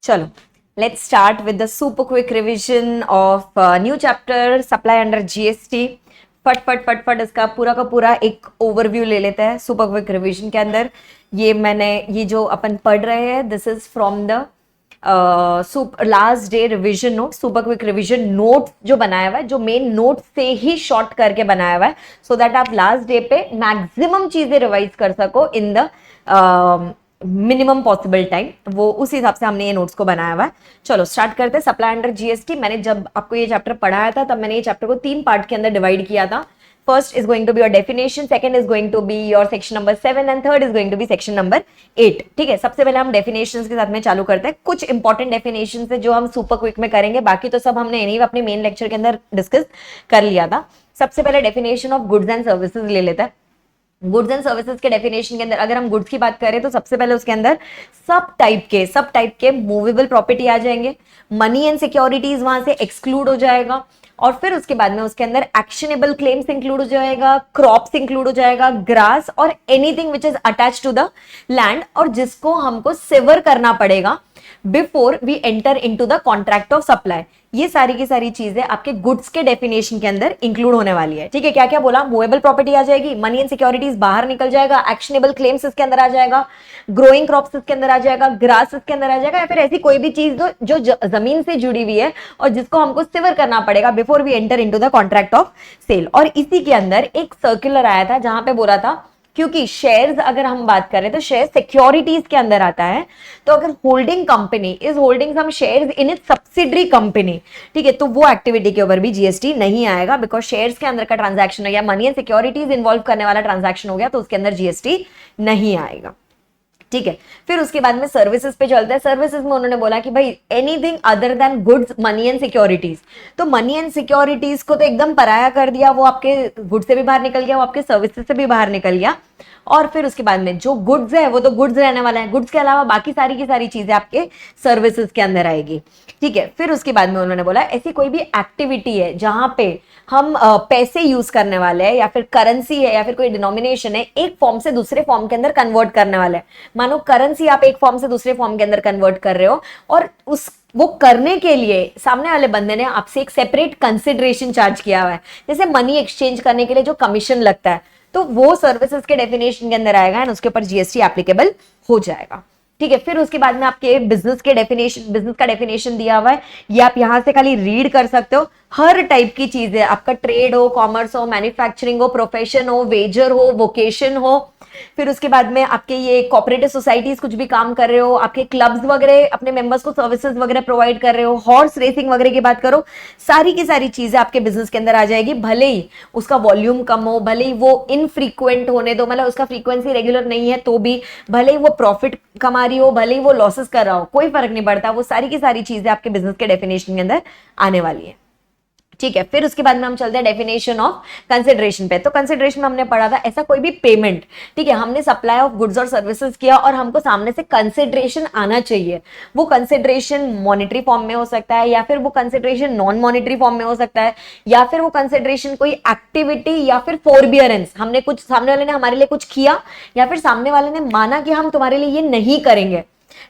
चलो, let's start with the super quick revision of new chapter supply under GST. फट फट फट फट इसका पूरा का पूरा एक ओवरव्यू ले लेते हैं सुपर क्विक रिवीजन के अंदर। ये जो अपन पढ़ रहे हैं this is from the last day revision note, super quick revision note जो बनाया हुआ है, जो मेन नोट से ही शॉर्ट करके बनाया हुआ है, सो दैट आप लास्ट डे पे मैक्सिमम चीजें रिवाइज कर सको in the minimum possible time. वो उस हिसाब से हमने ये नोट्स को बनाया हुआ है। चलो स्टार्ट करते हैं। सप्लाई अंडर जीएसटी, मैंने जब आपको ये चैप्टर पढ़ाया था तब मैंने ये चैप्टर को 3 पार्ट के अंदर डिवाइड किया था। First is going to be your definition, second is going to be your section number 7 and third is going to be section number 8। ठीक है, सबसे पहले हम डेफिनेशंस के साथ में चालू करते हैं। कुछ इंपॉर्टेंट डेफिनेशंस है जो हम सुपर क्विक में करेंगे, बाकी तो सब हमने एनी अपने मेन लेक्चर के अंदर डिस्कस कर लिया था। सबसे पहले definition of goods and services ले लेता है। गुड्स एंड सर्विसेज के डेफिनेशन के अंदर अगर हम गुड्स की बात करें तो सबसे पहले उसके अंदर सब टाइप के मूवेबल प्रॉपर्टी आ जाएंगे, मनी एंड सिक्योरिटीज वहां से एक्सक्लूड हो जाएगा, और फिर उसके बाद में उसके अंदर एक्शनेबल क्लेम्स इंक्लूड हो जाएगा, क्रॉप्स इंक्लूड हो जाएगा, ग्रास और anything which is attach to the land और जिसको हमको सेवर करना पड़ेगा before we enter into the contract of supply. ये सारी की सारी चीजें आपके गुड्स के डेफिनेशन के अंदर इंक्लूड होने वाली है। ठीक है, क्या क्या बोला? मूवेबल प्रॉपर्टी आ जाएगी, मनी एंड सिक्योरिटीज बाहर निकल जाएगा, एक्शनेबल क्लेम्स इसके अंदर आ जाएगा, ग्रोइंग क्रॉप्स इसके अंदर आ जाएगा, ग्रास इसके अंदर आ जाएगा, या फिर ऐसी कोई भी चीज जो जमीन से जुड़ी हुई है और जिसको हमको सिवर करना पड़ेगा before we enter into the contract of sale. और इसी के अंदर एक सर्कुलर आया था जहां पे बोला था, क्योंकि शेयर्स अगर हम बात करें तो शेयर सिक्योरिटीज के अंदर आता है, तो अगर holding company is holding some shares in its subsidiary company, ठीक है, तो वो एक्टिविटी के ऊपर भी जीएसटी नहीं आएगा, बिकॉज शेयर्स के अंदर का ट्रांजैक्शन हो गया, मनी एंड सिक्योरिटीज इन्वॉल्व करने वाला ट्रांजैक्शन हो गया, तो उसके अंदर जीएसटी नहीं आएगा। ठीक है, फिर उसके बाद में सर्विसेज पे चलते हैं। सर्विसेज में उन्होंने बोला कि भाई anything other than goods, money and securities, तो मनी एंड सिक्योरिटीज को तो एकदम पराया कर दिया, वो आपके गुड्स से भी बाहर निकल गया, वो आपके सर्विसेज से भी बाहर निकल गया। और फिर उसके बाद में जो गुड्स है वो तो गुड्स रहने वाला है, गुड्स के अलावा बाकी सारी की सारी चीजें आपके सर्विसेज के अंदर आएगी। ठीक है, फिर उसके बाद में उन्होंने बोला ऐसी कोई भी एक्टिविटी है जहां पे हम पैसे यूज करने वाले हैं, या फिर करेंसी है, या फिर कोई डिनोमिनेशन है, एक फॉर्म से दूसरे फॉर्म के अंदर कन्वर्ट करने वाले हैं। मानो करेंसी आप एक फॉर्म से दूसरे फॉर्म के अंदर कन्वर्ट कर रहे हो, और वो करने के लिए सामने वाले बंदे ने आपसे एक सेपरेट कंसिडरेशन चार्ज किया हुआ है, जैसे मनी एक्सचेंज करने के लिए जो कमीशन लगता है, तो वो सर्विसेज के डेफिनेशन के अंदर आएगा एंड उसके ऊपर जीएसटी एप्लीकेबल हो जाएगा। ठीक है, फिर उसके बाद में आपके बिजनेस का डेफिनेशन दिया हुआ है, ये आप यहां से खाली रीड कर सकते हो। हर टाइप की चीज है, आपका ट्रेड हो, कॉमर्स हो, मैन्युफैक्चरिंग हो, प्रोफेशन हो, वेजर हो, वोकेशन हो, फिर उसके बाद में आपके ये कोऑपरेटिव सोसाइटीज कुछ भी काम कर रहे हो, आपके क्लब्स वगैरह अपने मेंबर्स को सर्विसेज वगैरह प्रोवाइड कर रहे हो, हॉर्स रेसिंग वगैरह की बात करो, सारी की सारी चीजें आपके बिजनेस के अंदर आ जाएगी। भले ही उसका वॉल्यूम कम हो, भले ही वो इनफ्रीक्वेंट होने दो, मतलब उसका फ्रीक्वेंसी रेगुलर नहीं है तो भी, भले ही वो प्रॉफिट कमा रही हो, भले ही वो लॉसेस कर रहा हो, कोई फर्क नहीं पड़ता, वो सारी की सारी चीजें आपके बिजनेस के डेफिनेशन के अंदर आने वाली है। ठीक है, फिर उसके बाद में हम चलते हैं डेफिनेशन ऑफ कंसिडरेशन पे। तो कंसिडरेशन में हमने पढ़ा था ऐसा कोई भी पेमेंट, ठीक है, हमने सप्लाई ऑफ गुड्स और सर्विसेज किया और हमको सामने से कंसिडरेशन आना चाहिए। वो कंसिडरेशन मॉनेटरी फॉर्म में हो सकता है, या फिर वो कंसिडरेशन नॉन मॉनेटरी फॉर्म में हो सकता है, या फिर वो कंसिडरेशन कोई एक्टिविटी या फिर फोरबियरेंस, हमने कुछ, सामने वाले ने हमारे लिए कुछ किया या फिर सामने वाले ने माना कि हम तुम्हारे लिए ये नहीं करेंगे।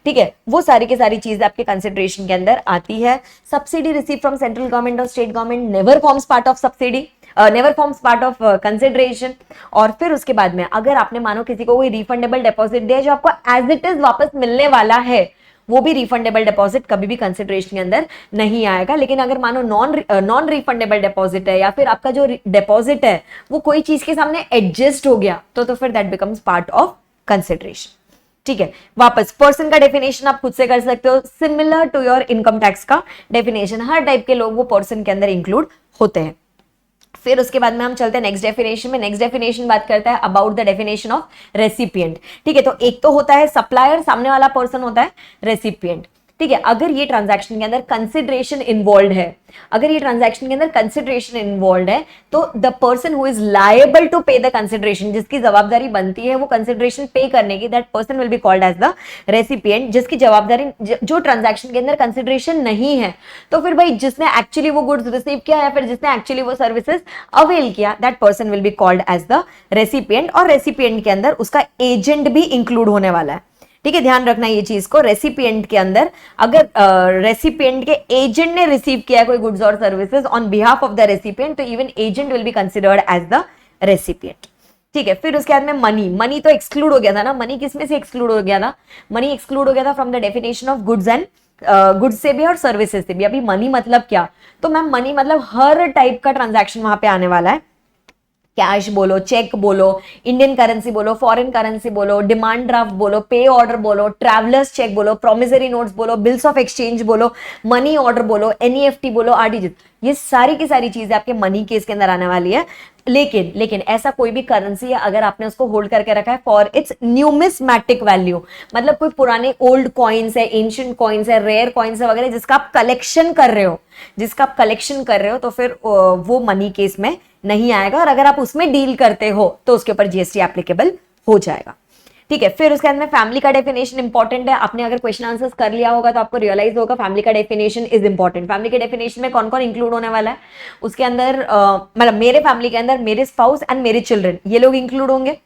ठीक है, वो सारी की सारी चीजें आपके कंसिडरेशन के अंदर आती है। Subsidy receive from central government और state government never forms part of subsidy, never forms part of consideration. और फिर उसके बाद में अगर आपने मानो किसी को कोई रिफंडेबल डिपॉजिट दिया जो आपको एज इट इज वापस मिलने वाला है, वो भी रिफंडेबल डिपॉजिट कभी भी कंसिडरेशन के अंदर नहीं आएगा। लेकिन अगर मानो नॉन रिफंडेबल डिपॉजिट है, या फिर आपका जो डिपॉजिट है वो कोई चीज के सामने एडजस्ट हो गया, तो फिर that becomes part of consideration. ठीक है, वापस पर्सन का डेफिनेशन आप खुद से कर सकते हो, similar to your income tax का डेफिनेशन, हर टाइप के लोग वो पर्सन के अंदर इंक्लूड होते हैं। फिर उसके बाद में हम चलते हैं नेक्स्ट डेफिनेशन में। नेक्स्ट डेफिनेशन बात करता है about the definition of recipient. ठीक है, तो एक तो होता है सप्लायर, सामने वाला पर्सन होता है रेसिपिएंट। ठीक है, अगर ये ट्रांजैक्शन के अंदर कंसिडरेशन इन्वॉल्व है, अगर ये ट्रांजैक्शन के अंदर कंसिडरेशन इन्वॉल्व है, तो the person who is liable to pay the consideration, जिसकी जवाबदारी बनती है वो कंसिडरेशन पे करने की, that person will be called as the recipient. जिसकी जवाबदारी, जो ट्रांजैक्शन के अंदर कंसिडरेशन नहीं है, तो फिर भाई जिसने एक्चुअली वो गुड्स रिसीव किया या फिर जिसने एक्चुअली वो सर्विसेज अवेल किया, that person will be called as the recipient. और रेसिपिएंट के अंदर उसका एजेंट भी इंक्लूड होने वाला है। ठीक है, ध्यान रखना ये चीज को। रेसिपिएंट के अंदर अगर रेसिपिएंट के एजेंट ने रिसीव किया कोई गुड्स और services on behalf of the recipient, तो even agent will be considered as the recipient. ठीक है, फिर उसके बाद में मनी, मनी तो एक्सक्लूड हो गया था ना, मनी किसमें से एक्सक्लूड हो गया था, मनी एक्सक्लूड हो गया था from the definition of goods and goods से भी और सर्विसेज से भी। अभी मनी मतलब क्या, तो मैम मनी मतलब हर टाइप का ट्रांजैक्शन वहां पे आने वाला है। कैश बोलो, चेक बोलो, इंडियन करेंसी बोलो, फॉरेन करेंसी बोलो, डिमांड ड्राफ्ट बोलो, पे ऑर्डर बोलो, ट्रैवलर्स चेक बोलो, प्रोमिसरी नोट्स बोलो, बिल्स ऑफ एक्सचेंज बोलो, मनी ऑर्डर बोलो, एनईएफटी बोलो, आरटीजीएस, ये सारी की सारी चीजें आपके मनी केस के अंदर आने वाली है। लेकिन ऐसा कोई भी करेंसी है अगर आपने उसको होल्ड करके रखा है फॉर इट्स न्यूमिस्मैटिक वैल्यू, मतलब कोई पुराने ओल्ड कॉइन्स है, एंशिएंट कॉइन्स है, रेयर कॉइन्स है वगैरह, जिसका आप कलेक्शन कर रहे हो, तो फिर वो मनी केस में नहीं आएगा। और अगर आप उसमें डील करते हो तो उसके ऊपर जीएसटी एप्लीकेबल हो जाएगा। ठीक है, फिर उसके अंदर फैमिली का डेफिनेशन इंपॉर्टेंट है। आपने अगर क्वेश्चन आंसर्स कर लिया होगा तो आपको रियलाइज होगा फैमिली का डेफिनेशन इज इंपॉर्टेंट। फैमिली के डेफिनेशन में कौन कौन इंक्लूड होने वाला है उसके अंदर, मतलब मेरे फैमिली के अंदर मेरे स्पाउस एंड मेरे चिल्ड्रन, ये लोग इंक्लूड होंगे।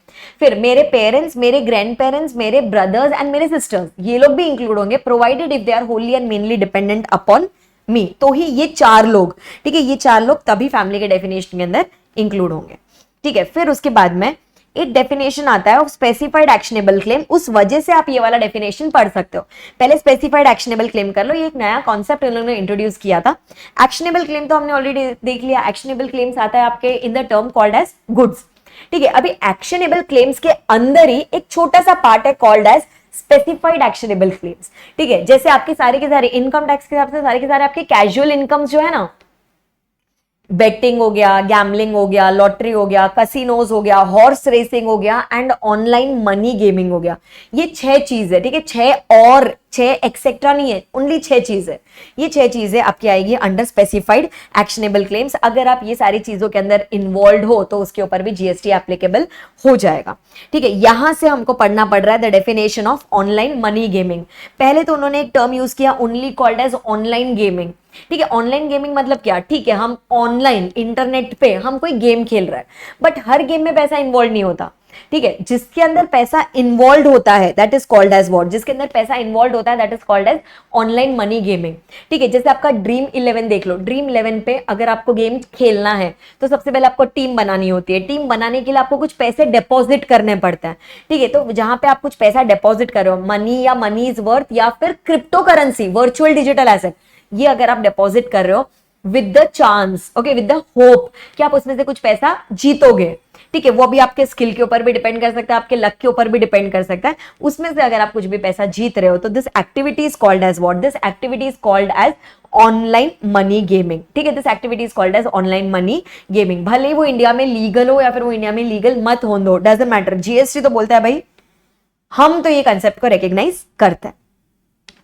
फिर मेरे पेरेंट्स, मेरे ग्रैंड पेरेंट्स, मेरे ब्रदर्स एंड मेरे सिस्टर्स, ये लोग भी इंक्लूड होंगे, provided if they are wholly and mainly dependent upon me. तो ही ये 4 लोग, ठीक है, ये 4 लोग तभी फैमिली के डेफिनेशन के अंदर इंक्लूड होंगे। ठीक है, फिर उसके बाद में एक डेफिनेशन आता है ऑफ स्पेसिफाइड एक्शनेबल क्लेम। उस वजह से आप ये वाला डेफिनेशन पढ़ सकते हो। पहले स्पेसिफाइड एक्शनेबल क्लेम कर लो, ये एक नया कॉन्सेप्ट इन्होंने इंट्रोड्यूस किया था। एक्शनेबल क्लेम तो हमने ऑलरेडी देख लिया। एक्शनेबल क्लेम्स आता है आपके in the term called as goods. ठीक है, अभी एक्शनेबल क्लेम्स के अंदर ही एक छोटा सा पार्ट है called as specified actionable claims. ठीक है, जैसे आपके सारे के सारे इनकम टैक्स के हिसाब से सारे के सारे आपके कैजुअल इनकम्स जो है ना, बेटिंग हो गया, गैम्बलिंग हो गया, लॉटरी हो गया, कसिनोज हो गया, हॉर्स रेसिंग हो गया एंड ऑनलाइन मनी गेमिंग हो गया, ये 6 चीज है। ठीक है, 6 एक्सेट्रा नहीं है, ओनली 6 चीज है। ये 6 चीजें आपकी आएगी अंडर स्पेसिफाइड एक्शनेबल क्लेम्स। अगर आप ये सारी चीजों के अंदर इन्वॉल्व हो तो उसके ऊपर भी जीएसटी एप्लीकेबल हो जाएगा। ठीक है, यहां से हमको पढ़ना पड़ रहा है the definition of online money gaming. पहले तो उन्होंने एक टर्म यूज किया only called as online gaming. ठीक है, ऑनलाइन गेमिंग मतलब क्या, ठीक है, हम ऑनलाइन इंटरनेट पे हम कोई गेम खेल रहे हैं, बट हर गेम में पैसा इन्वॉल्व नहीं होता। ठीक है, जिसके अंदर पैसा इन्वॉल्व होता है that is called as what, जिसके अंदर पैसा इन्वॉल्व होता है that is called as online money gaming. ठीक है, जैसे आपका ड्रीम 11 देख लो, ड्रीम 11 पे अगर आपको गेम खेलना है तो सबसे पहले आपको टीम बनानी होती है। टीम बनाने के लिए आपको कुछ पैसे डिपॉजिट करने पड़ते हैं। ठीक है, तो जहां पे आप कुछ पैसा डिपॉजिट कर रहे हो, मनी या मनी इज वर्थ या फिर crypto currency, virtual digital asset, ये अगर आप डिपॉजिट कर रहे हो with the chance, okay, with the hope कि आप उसमें से कुछ पैसा जीतोगे। ठीक है, वो भी आपके स्किल के ऊपर भी डिपेंड कर सकता है, आपके लक के ऊपर भी डिपेंड कर सकता है। उसमें से अगर आप कुछ भी पैसा जीत रहे हो तो this activity is called as what, this activity is called as online money gaming. ठीक है, this activity is called as online money gaming. भले वो इंडिया में लीगल हो या फिर वो इंडिया में लीगल मत हो, डजंट मैटर, जीएसटी तो बोलता है भाई हम तो ये कंसेप्ट को रिकॉग्नाइज करते हैं।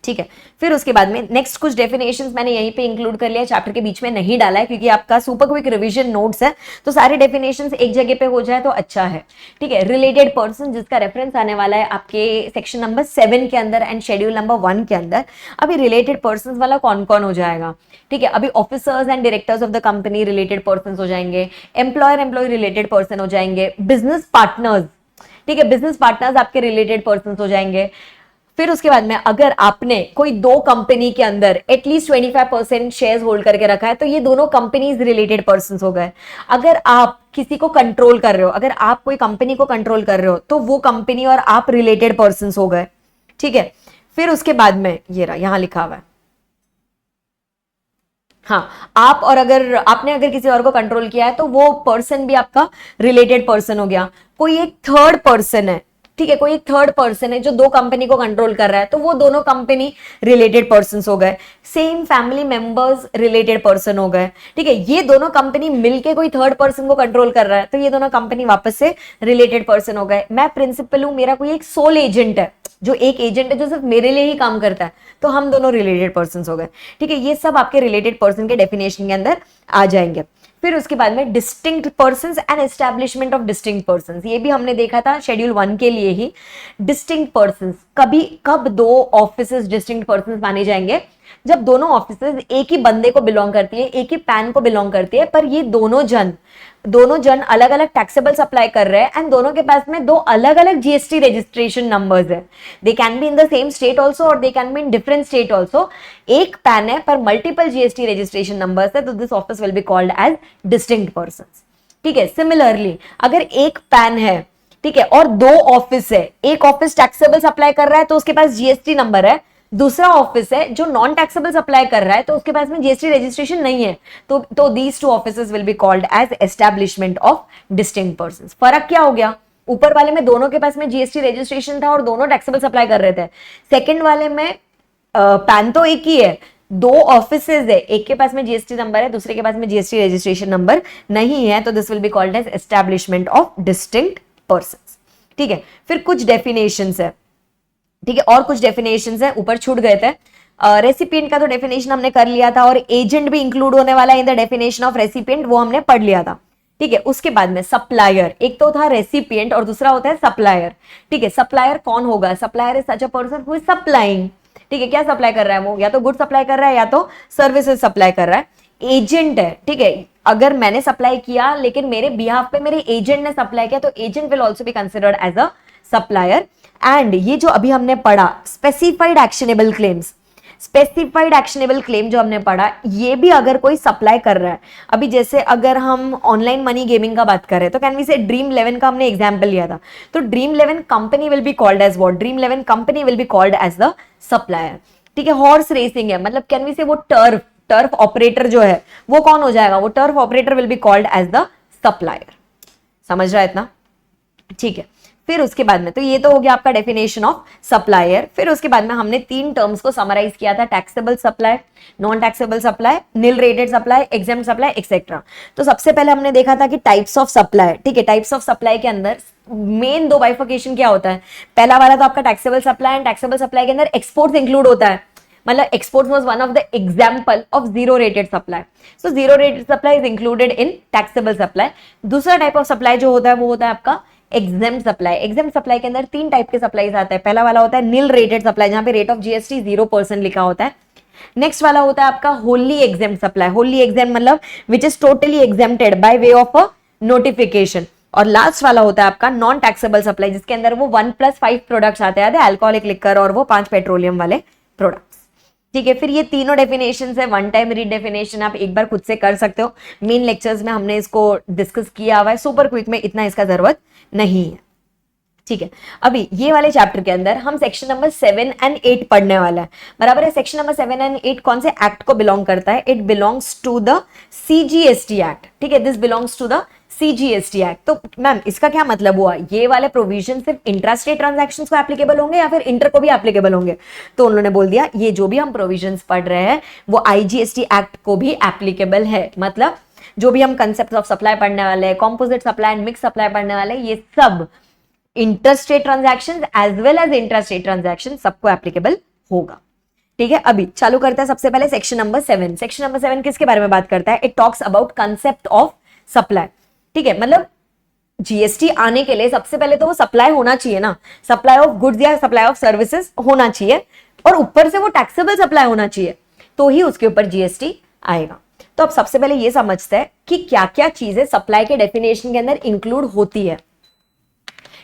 ठीक है, फिर उसके बाद में नेक्स्ट कुछ डेफिनेशंस मैंने यहीं पे इंक्लूड कर लिया, चैप्टर के बीच में नहीं डाला है क्योंकि आपका सुपर क्विक रिवीजन नोट्स है, तो सारे डेफिनेशंस एक जगह पे हो जाए तो अच्छा है। ठीक है, रिलेटेड पर्सन जिसका रेफरेंस आने वाला है आपके सेक्शन नंबर 7 के अंदर एंड शेड्यूल नंबर 1 के अंदर। अभी रिलेटेड पर्सन वाला कौन कौन हो जाएगा, ठीक है, अभी officers and directors of the company related person हो जाएंगे, एम्प्लॉय रिलेटेड पर्सन हो जाएंगे, बिजनेस पार्टनर्स, ठीक है, बिजनेस पार्टनर्स आपके रिलेटेड पर्सन हो जाएंगे। फिर उसके बाद में अगर आपने कोई 2 कंपनी के अंदर एटलीस्ट 25% शेयर्स होल्ड करके रखा है तो ये दोनों कंपनीज रिलेटेड पर्संस हो गए। अगर आप किसी को कंट्रोल कर रहे हो, अगर आप कोई कंपनी को कंट्रोल कर रहे हो तो वो कंपनी और आप रिलेटेड पर्संस हो गए। ठीक है, फिर उसके बाद में ये रहा, यहां लिखा हुआ है, हाँ, आप और अगर आपने अगर किसी और को कंट्रोल किया है तो वो पर्सन भी आपका रिलेटेड पर्सन हो गया। कोई एक थर्ड पर्सन है, ठीक है, कोई एक थर्ड पर्सन है जो 2 कंपनी को कंट्रोल कर रहा है तो वो दोनों कंपनी रिलेटेड पर्संस हो गए। Same family members related person हो गए। ठीक है, ये दोनों कंपनी मिलके कोई थर्ड पर्सन को कंट्रोल कर रहा है तो ये दोनों कंपनी वापस से रिलेटेड पर्सन हो गए। मैं प्रिंसिपल हूं, मेरा कोई एक सोल एजेंट है, जो एक एजेंट है जो सिर्फ मेरे लिए ही काम करता है, तो हम दोनों रिलेटेड पर्संस हो गए। ठीक है, ये सब आपके रिलेटेड पर्सन के डेफिनेशन के अंदर आ जाएंगे। फिर उसके बाद में distinct persons and establishment of distinct persons, ये भी हमने देखा था शेड्यूल 1 के लिए ही। डिस्टिंक्ट पर्संस कब 2 ऑफिसेस डिस्टिंक्ट पर्संस माने जाएंगे, जब दोनों ऑफिसेस एक ही बंदे को बिलोंग करती है, एक ही पैन को बिलोंग करती है, पर ये दोनों जन दोनों जन अलग अलग टैक्सेबल सप्लाई कर रहे हैं एंड दोनों के पास में दो अलग अलग जीएसटी रजिस्ट्रेशन नंबर्स है. They can be in the same state also और they can be in different state also. एक पैन है पर मल्टीपल जीएसटी रजिस्ट्रेशन नंबर्स है, तो this office will be called as distinct person. ठीक है. Similarly अगर एक पैन है, ठीक है, और दो ऑफिस है, एक ऑफिस टैक्सेबल सप्लाई कर रहा है तो उसके पास जीएसटी नंबर है, दूसरा ऑफिस है जो नॉन टैक्सेबल सप्लाई कर रहा है तो उसके पास में जीएसटी रजिस्ट्रेशन नहीं है, तो these two offices will be called as establishment of distinct persons. फर्क क्या हो गया? ऊपर वाले में दोनों के पास में जीएसटी रजिस्ट्रेशन था और दोनों टैक्सेबल सप्लाई कर रहे थे. सेकंड वाले में पैन तो एक ही है, दो ऑफिसेज है, एक के पास में जीएसटी नंबर है, दूसरे के पास में जीएसटी रजिस्ट्रेशन नंबर नहीं है, तो this will be called as establishment of distinct persons. ठीक है. फिर कुछ डेफिनेशंस है. ठीक है. और कुछ डेफिनेशंस है, ऊपर छूट गए थे. रेसिपिएंट का तो डेफिनेशन हमने कर लिया था और एजेंट भी इंक्लूड होने वाला है in the definition of recipient, वो हमने पढ़ लिया था. ठीक है. उसके बाद में सप्लायर, एक तो था रेसिपिएंट और दूसरा होता है सप्लायर. ठीक है. सप्लायर कौन होगा? Supplier is such a person who is supplying. ठीक है. क्या सप्लाई कर रहा है वो? या तो गुड सप्लाई कर रहा है या तो सर्विसेज सप्लाई कर रहा है. एजेंट है. ठीक है. अगर मैंने सप्लाई किया लेकिन मेरे बिहाफ पे मेरे एजेंट ने सप्लाई किया तो agent will also be considered as a supplier. And ये जो अभी हमने पढ़ा specified actionable claims, specified actionable claim जो हमने पढ़ा, ये भी अगर कोई सप्लाई कर रहा है, अभी जैसे अगर हम ऑनलाइन मनी गेमिंग का बात करें तो कैन वी से ड्रीम 11 का हमने एग्जांपल लिया था, तो dream 11 company will be called as what? Dream 11 company will be called as the supplier. ठीक है. हॉर्स रेसिंग है, मतलब कैन वी से वो टर्फ ऑपरेटर जो है वो कौन हो जाएगा? वो turf operator will be called as the supplier. समझ रहा है इतना? ठीक है. फिर उसके बाद में तो ये तो हो गया आपका डेफिनेशन ऑफ सप्लायर. फिर उसके बाद में हमने तीन टर्म्स को समराइज किया था, taxable supply, non taxable supply, निल rated supply, exempt supply, etcetera. तो सबसे पहले हमने देखा था कि टाइप्स ऑफ सप्लाई. ठीक है. टाइप्स ऑफ सप्लाई के अंदर मेन दो बाइफिकेशन क्या होता है? पहला वाला तो आपका taxable supply, and taxable supply के अंदर एक्सपोर्ट्स इंक्लूड होता है, मतलब exports was one of the example of zero rated supply. So zero rated supply is included in taxable supply. दूसरा टाइप ऑफ सप्लाई जो होता है वो होता है आपका एग्जेम्प्ट सप्लाई. एग्जेम्प्ट सप्लाई के अंदर तीन टाइप के सप्लाईज आते हैं. पहला वाला होता है निल रेटेड सप्लाई, जहां पे रेट ऑफ जीएसटी 0% लिखा होता है. नेक्स्ट वाला होता है आपका wholly exempt supply. Wholly exempt मतलब which is totally exempted by way of a notification. और लास्ट वाला होता है आपका नॉन टैक्सेबल सप्लाई, जिसके अंदर वो 1+5 प्रोडक्ट्स आते हैं, अल्कोहलिक लिकर और वो 5 पेट्रोलियम वाले प्रोडक्ट्स. ठीक है. फिर ये तीनों डेफिनेशन है, वन टाइम रीड डेफिनेशन आप एक बार खुद से कर सकते हो. मेन लेक्चर्स में हमने इसको डिस्कस किया हुआ है, सुपर क्विक में इतना इसका जरूरत नहीं है. ठीक है. अभी ये वाले चैप्टर के अंदर हम सेक्शन नंबर 7 एंड 8 पढ़ने वाला है. बराबर है. सेक्शन नंबर 7 एंड 8 कौन से एक्ट को बिलोंग करता है? It belongs to the CGST act. ठीक है. This belongs to the CGST act. तो मैम इसका क्या मतलब हुआ? ये वाले प्रोविजन सिर्फ इंट्रास्टेट ट्रांजैक्शंस को एप्लीकेबल होंगे या फिर इंटर को भी एप्लीकेबल होंगे? तो उन्होंने बोल दिया ये जो भी हम प्रोविजंस पढ़ रहे हैं वो आईजीएसटी एक्ट को भी एप्लीकेबल है. मतलब जो भी हम कंसेप्ट ऑफ सप्लाई पढ़ने वाले हैं, composite supply and mix supply पढ़ने वाले हैं, ये सब interstate transactions as well as intrastate transaction सबको एप्लीकेबल होगा. ठीक है. अभी चालू करते हैं सबसे पहले सेक्शन नंबर 7. सेक्शन नंबर 7 किसके बारे में बात करता है? It talks about concept of supply. ठीक है. मतलब जीएसटी आने के लिए सबसे पहले तो वो सप्लाई होना चाहिए ना, सप्लाई ऑफ गुड्स या सप्लाई ऑफ सर्विसेज होना चाहिए, और ऊपर से वो टैक्सेबल सप्लाई होना चाहिए, तो ही उसके ऊपर जीएसटी आएगा. तो अब सबसे पहले ये समझते हैं कि क्या क्या चीजें सप्लाई के डेफिनेशन के अंदर इंक्लूड होती है.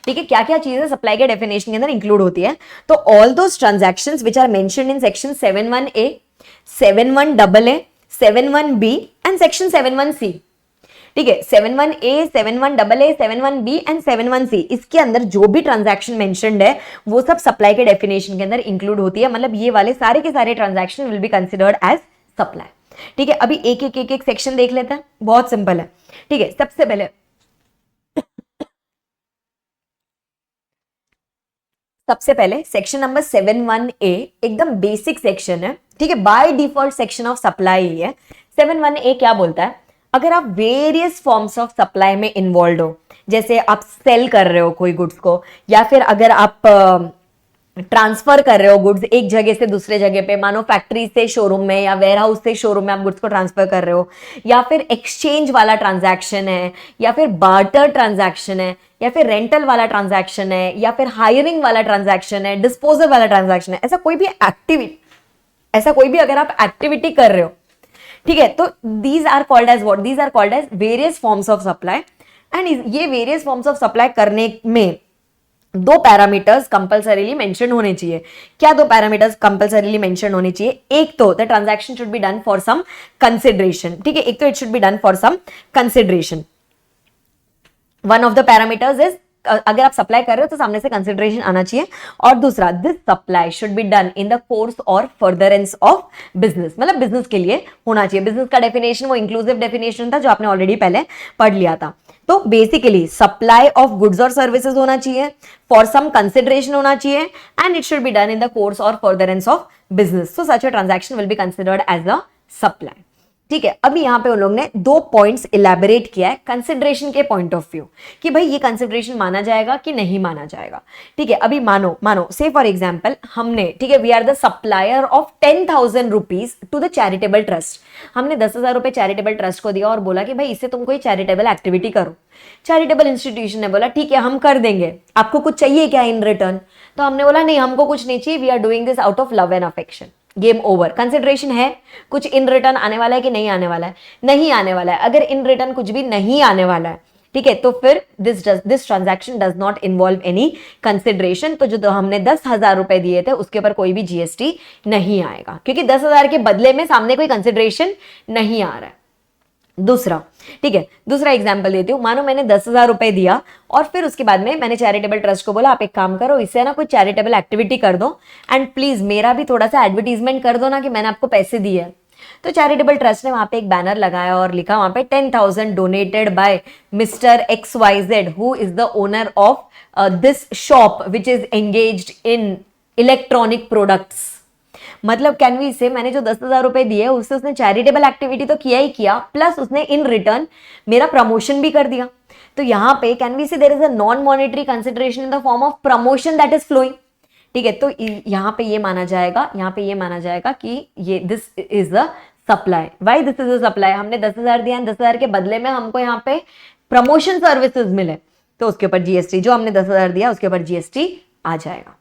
ठीक है. क्या क्या चीजें सप्लाई के डेफिनेशन के अंदर इंक्लूड होती है? तो all those transactions which are mentioned in section 71A, 71AA, 71B and section 71C. ठीक है. 71A, 71AA, 71B and 71C, इसके अंदर जो भी ट्रांजैक्शन मेंशन्ड है वो सब सप्लाई के डेफिनेशन के अंदर इंक्लूड होती है. मतलब ये वाले सारे के सारे transaction will be considered as supply. ठीक है. अभी एक एक एक सेक्शन देख लेते हैं, बहुत सिंपल है. ठीक है. सबसे पहले सेक्शन नंबर 71A एकदम बेसिक सेक्शन है. ठीक है. By default section of supply है. 71A क्या बोलता है? अगर आप वेरियस फॉर्म्स ऑफ सप्लाई में इन्वॉल्व हो, जैसे आप सेल कर रहे हो कोई गुड्स को, या फिर अगर आप ट्रांसफर कर रहे हो गुड्स एक जगह से दूसरे जगह पे, मानो फैक्ट्री से शोरूम में या वेयर हाउस से शोरूम में आप गुड्स को ट्रांसफर कर रहे हो, या फिर एक्सचेंज वाला ट्रांजैक्शन है, या फिर बार्टर ट्रांजैक्शन है, या फिर रेंटल वाला ट्रांजैक्शन है, या फिर हायरिंग वाला ट्रांजैक्शन है, डिस्पोजल वाला ट्रांजैक्शन है, ऐसा कोई भी अगर आप एक्टिविटी कर रहे हो, ठीक है, तो these are called as what, these are called as various forms of supply. And ये वेरियस फॉर्म्स ऑफ सप्लाई करने में दो पैरामीटर्स कंपल्सरीली मेंशन होने चाहिए। क्या दो पैरामीटर्स कंपल्सरीली मेंशन होने चाहिए? एक तो the transaction should be done for some consideration, ठीक है, एक तो it should be done for some consideration. One of the parameters is अगर आप सप्लाई कर रहे हो तो सामने से कंसिडरेशन आना चाहिए। और दूसरा, this supply should be done in the course और फर्दरेंस ऑफ बिजनेस, मतलब बिजनेस के लिए होना चाहिए। बिजनेस का डेफिनेशन वो इंक्लूसिव डेफिनेशन था जो आपने ऑलरेडी पहले पढ़ लिया था। तो बेसिकली सप्लाई ऑफ गुड्स और सर्विसेज होना चाहिए, फॉर सम कंसिडरेशन होना चाहिए, and it should be done in the course और furtherance of business. So such a transaction will be considered as a supply. ठीक है, अभी यहां पे उन लोग ने दो पॉइंट्स इलेबोरेट किया है कंसिडरेशन के पॉइंट ऑफ व्यू कि भाई ये कंसिडरेशन माना जाएगा कि नहीं माना जाएगा। ठीक है, अभी मानो से फॉर एग्जांपल हमने, ठीक है, we are the supplier of 10,000 rupees to the charitable trust. हमने 10,000 रुपए चैरिटेबल ट्रस्ट को दिया और बोला कि भाई इससे तुम कोई चैरिटेबल एक्टिविटी करो। चैरिटेबल इंस्टीट्यूशन ने बोला ठीक है हम कर देंगे, आपको कुछ चाहिए क्या इन रिटर्न? तो हमने बोला नहीं, हमको कुछ नहीं चाहिए, we are doing this out of love and affection. Game over. Consideration है, कुछ इन रिटर्न आने वाला है कि नहीं आने वाला है? नहीं आने वाला है। अगर इन रिटर्न कुछ भी नहीं आने वाला है, ठीक है, तो फिर this transaction does not involve any consideration. तो जो हमने 10,000 रुपए दिए थे उसके ऊपर कोई भी जीएसटी नहीं आएगा, क्योंकि 10,000 के बदले में सामने कोई कंसिडरेशन नहीं आ रहा है। दूसरा, ठीक है, दूसरा एग्जाम्पल देती हूँ। मानो मैंने 10,000 रुपए दिया और फिर उसके बाद में मैंने चैरिटेबल ट्रस्ट को बोला आप एक काम करो, इससे ना कोई चैरिटेबल एक्टिविटी कर दो एंड प्लीज मेरा भी थोड़ा सा एडवर्टीजमेंट कर दो ना कि मैंने आपको पैसे दिए। तो चैरिटेबल ट्रस्ट ने वहां पे एक बैनर लगाया और लिखा वहां पे 10,000 donated bye mister XYZ who is the owner of this shop which is engaged in electronic products. मतलब कैन वी से मैंने जो 10,000 रुपए दिए उससे उसने चैरिटेबल एक्टिविटी तो किया ही किया, प्लस उसने इन रिटर्न मेरा प्रमोशन भी कर दिया। तो यहां पे can we say there is a non monetary consideration in the form of promotion that is flowing. ठीक है, तो यहां पे ये माना जाएगा कि ये this is a supply. Why this is a supply? हमने 10,000 दिया, 10,000 के बदले में हमको यहाँ पे प्रमोशन सर्विसेज मिले, तो उसके ऊपर जीएसटी, जो हमने 10,000 दिया उसके ऊपर जीएसटी आ जाएगा।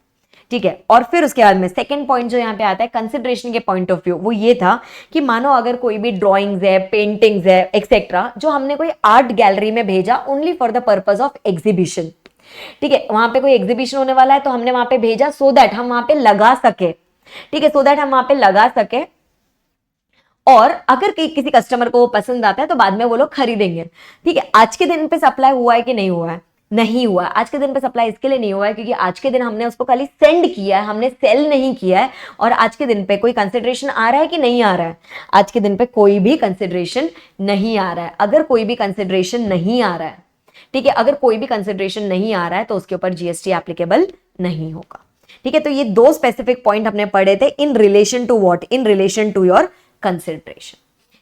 ठीक है, और फिर उसके बाद में सेकंड पॉइंट जो यहाँ पे आता है कंसिडरेशन के पॉइंट ऑफ व्यू, वो ये था कि मानो अगर कोई भी ड्राइंग्स है, पेंटिंग्स है, एक्सेट्रा, जो हमने कोई आर्ट गैलरी में भेजा only for the purpose of exhibition. ठीक है, वहां पे कोई एग्जीबिशन होने वाला है तो हमने वहां पे भेजा सो दैट हम वहां पे लगा सके। ठीक है, सो दैट हम वहां पे लगा सके, और अगर किसी कस्टमर को वो पसंद आता है तो बाद में वो लोग खरीदेंगे। ठीक है, आज के दिन पे सप्लाई हुआ है कि नहीं हुआ है? नहीं हुआ। आज के दिन पे सप्लाई इसके लिए नहीं हुआ है क्योंकि आज के दिन हमने उसको खाली सेंड किया है, हमने सेल नहीं किया है। और आज के दिन पे कोई कंसिडरेशन आ रहा है कि नहीं आ रहा है? आज के दिन पे कोई भी कंसिडरेशन नहीं आ रहा है। अगर कोई भी कंसिडरेशन नहीं आ रहा है, ठीक है, अगर कोई भी कंसिडरेशन नहीं आ रहा है तो उसके ऊपर जीएसटी एप्लीकेबल नहीं होगा। ठीक है, तो ये दो स्पेसिफिक पॉइंट हमने पढ़े थे in relation to what? In relation to your consideration.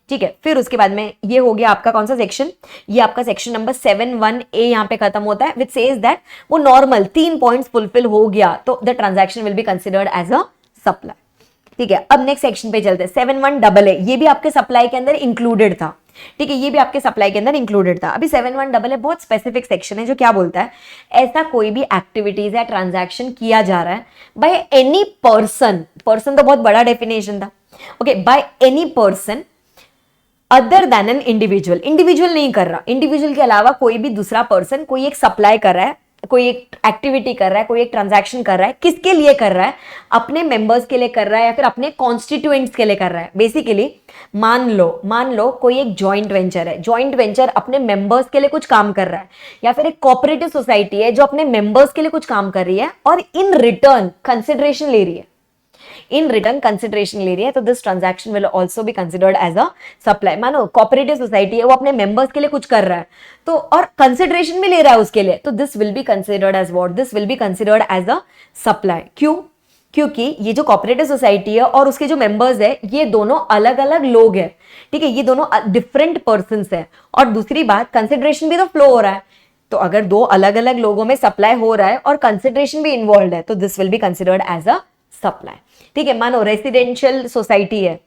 ठीक है, फिर उसके बाद में ये हो गया आपका कौन सा सेक्शन? ये आपका सेक्शन नंबर 7(1)(a) यहां पे खत्म होता है, विच सेज दैट वो नॉर्मल 3 पॉइंट्स फुलफिल हो गया तो the transaction will be considered as a supply. ठीक है, अब नेक्स्ट सेक्शन पे चलते हैं। 7(1)(a), ये भी आपके सप्लाई के अंदर इंक्लूडेड था। ठीक है, ये भी आपके सप्लाई के अंदर इंक्लूडेड था। अभी 7(1)(a) बहुत स्पेसिफिक सेक्शन है जो क्या बोलता है, ऐसा कोई भी एक्टिविटीज या ट्रांजैक्शन किया जा रहा है बाय एनी पर्सन, पर्सन तो बहुत बड़ा डेफिनेशन था, okay, by any person other than an individual. Individual नहीं कर रहा, इंडिविजुअल के अलावा कोई भी दूसरा पर्सन कोई एक सप्लाई कर रहा है, कोई एक एक्टिविटी कर रहा है, कोई एक ट्रांजैक्शन कर रहा है, किसके लिए कर रहा है? अपने मेंबर्स के लिए कर रहा है या फिर अपने कॉन्स्टिट्यूएंट्स के लिए कर रहा है। बेसिकली मान लो कोई एक जॉइंट वेंचर है, जॉइंट वेंचर अपने मेंबर्स के लिए कुछ काम कर रहा है, या फिर एक कोऑपरेटिव सोसाइटी है जो अपने मेंबर्स के लिए कुछ काम कर रही है और इन रिटर्न कंसिडरेशन ले रही है, इन रिटर्न कंसिडरेशन ले रही है, तो this transaction will also be considered as a supply. मानो कोऑपरेटिव सोसाइटी है, वो अपने मेंबर्स के लिए कुछ कर रहा है तो और कंसिडरेशन भी ले रहा है उसके लिए, तो this will be considered as what? This will be considered as a supply. क्यों? क्योंकि ये जो कोऑपरेटिव सोसाइटी है और उसके जो मेंबर्स है ये दोनों अलग अलग लोग हैं। ठीक है, ये दोनों डिफरेंट पर्संस है। और दूसरी बात, कंसिडरेशन भी तो फ्लो हो रहा है, तो अगर दो अलग अलग लोगों में सप्लाई हो रहा है और कंसिडरेशन भी इन्वॉल्व है तो this will be considered as a supply. ठीक है, मानो रेसिडेंशियल सोसाइटी है,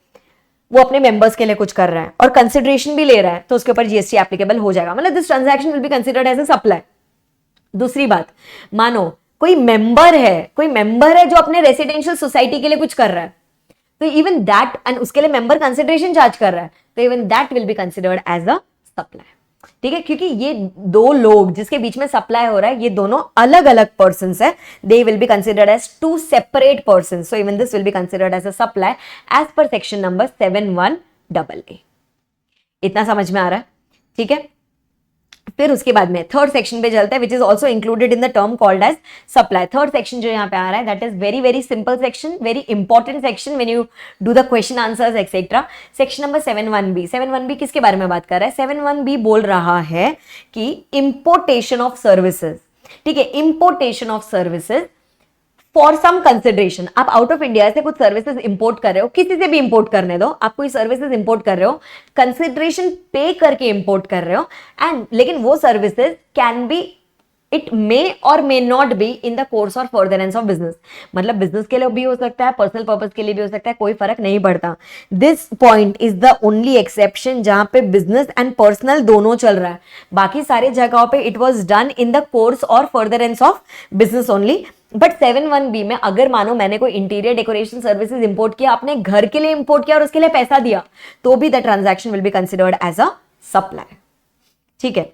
वो अपने मेंबर्स के लिए कुछ कर रहा है और कंसिडरेशन भी ले रहा है तो उसके ऊपर जीएसटी एप्लीकेबल हो जाएगा, मतलब this transaction will be considered as a supply. दूसरी बात, मानो कोई मेंबर है जो अपने रेसिडेंशियल सोसाइटी के लिए कुछ कर रहा है, तो इवन दैट, एंड उसके लिए मेंबर कंसिडरेशन चार्ज कर रहा है, तो even that will be considered as a supply. ठीक है, क्योंकि ये दो लोग जिसके बीच में सप्लाई हो रहा है, ये दोनों अलग अलग पर्सन है, they will be considered as two separate person, so even this will be considered as a supply as per section number 71AA। इतना समझ में आ रहा है? ठीक है, फिर उसके बाद में थर्ड सेक्शन पे चलता है, which is also included in the term called as supply. Third section जो यहाँ पे आ रहा है, that is very very simple section, very important section when you do the question answers etcetera. Section number 71B। 71B किसके बारे में बात कर रहा है? 71B बोल रहा है कि इंपोर्टेशन ऑफ सर्विसेज। ठीक है, importation of services for some consideration. आप आउट ऑफ इंडिया से कुछ सर्विसेज इंपोर्ट कर रहे हो, किसी से भी इंपोर्ट करने दो, आप कोई सर्विसेज इंपोर्ट कर रहे हो, कंसिडरेशन पे करके इंपोर्ट कर रहे हो, एंड लेकिन वो services can be, it may और may not be in the course और फर्दरेंस ऑफ बिजनेस। मतलब बिजनेस के लिए भी हो सकता है, पर्सनल पर्पज के लिए भी हो सकता है, कोई फर्क नहीं पड़ता। This point is the only exception जहां पे बिजनेस एंड पर्सनल दोनों चल रहा है। बाकी सारी जगहों पे it was done in the course और furtherance of business only. But 71B में अगर मानो मैंने कोई इंटीरियर डेकोरेशन सर्विसेज इंपोर्ट किया, अपने घर के लिए इंपोर्ट किया और उसके लिए पैसा दिया, तो भी the transaction will be considered as a supply. ठीक है,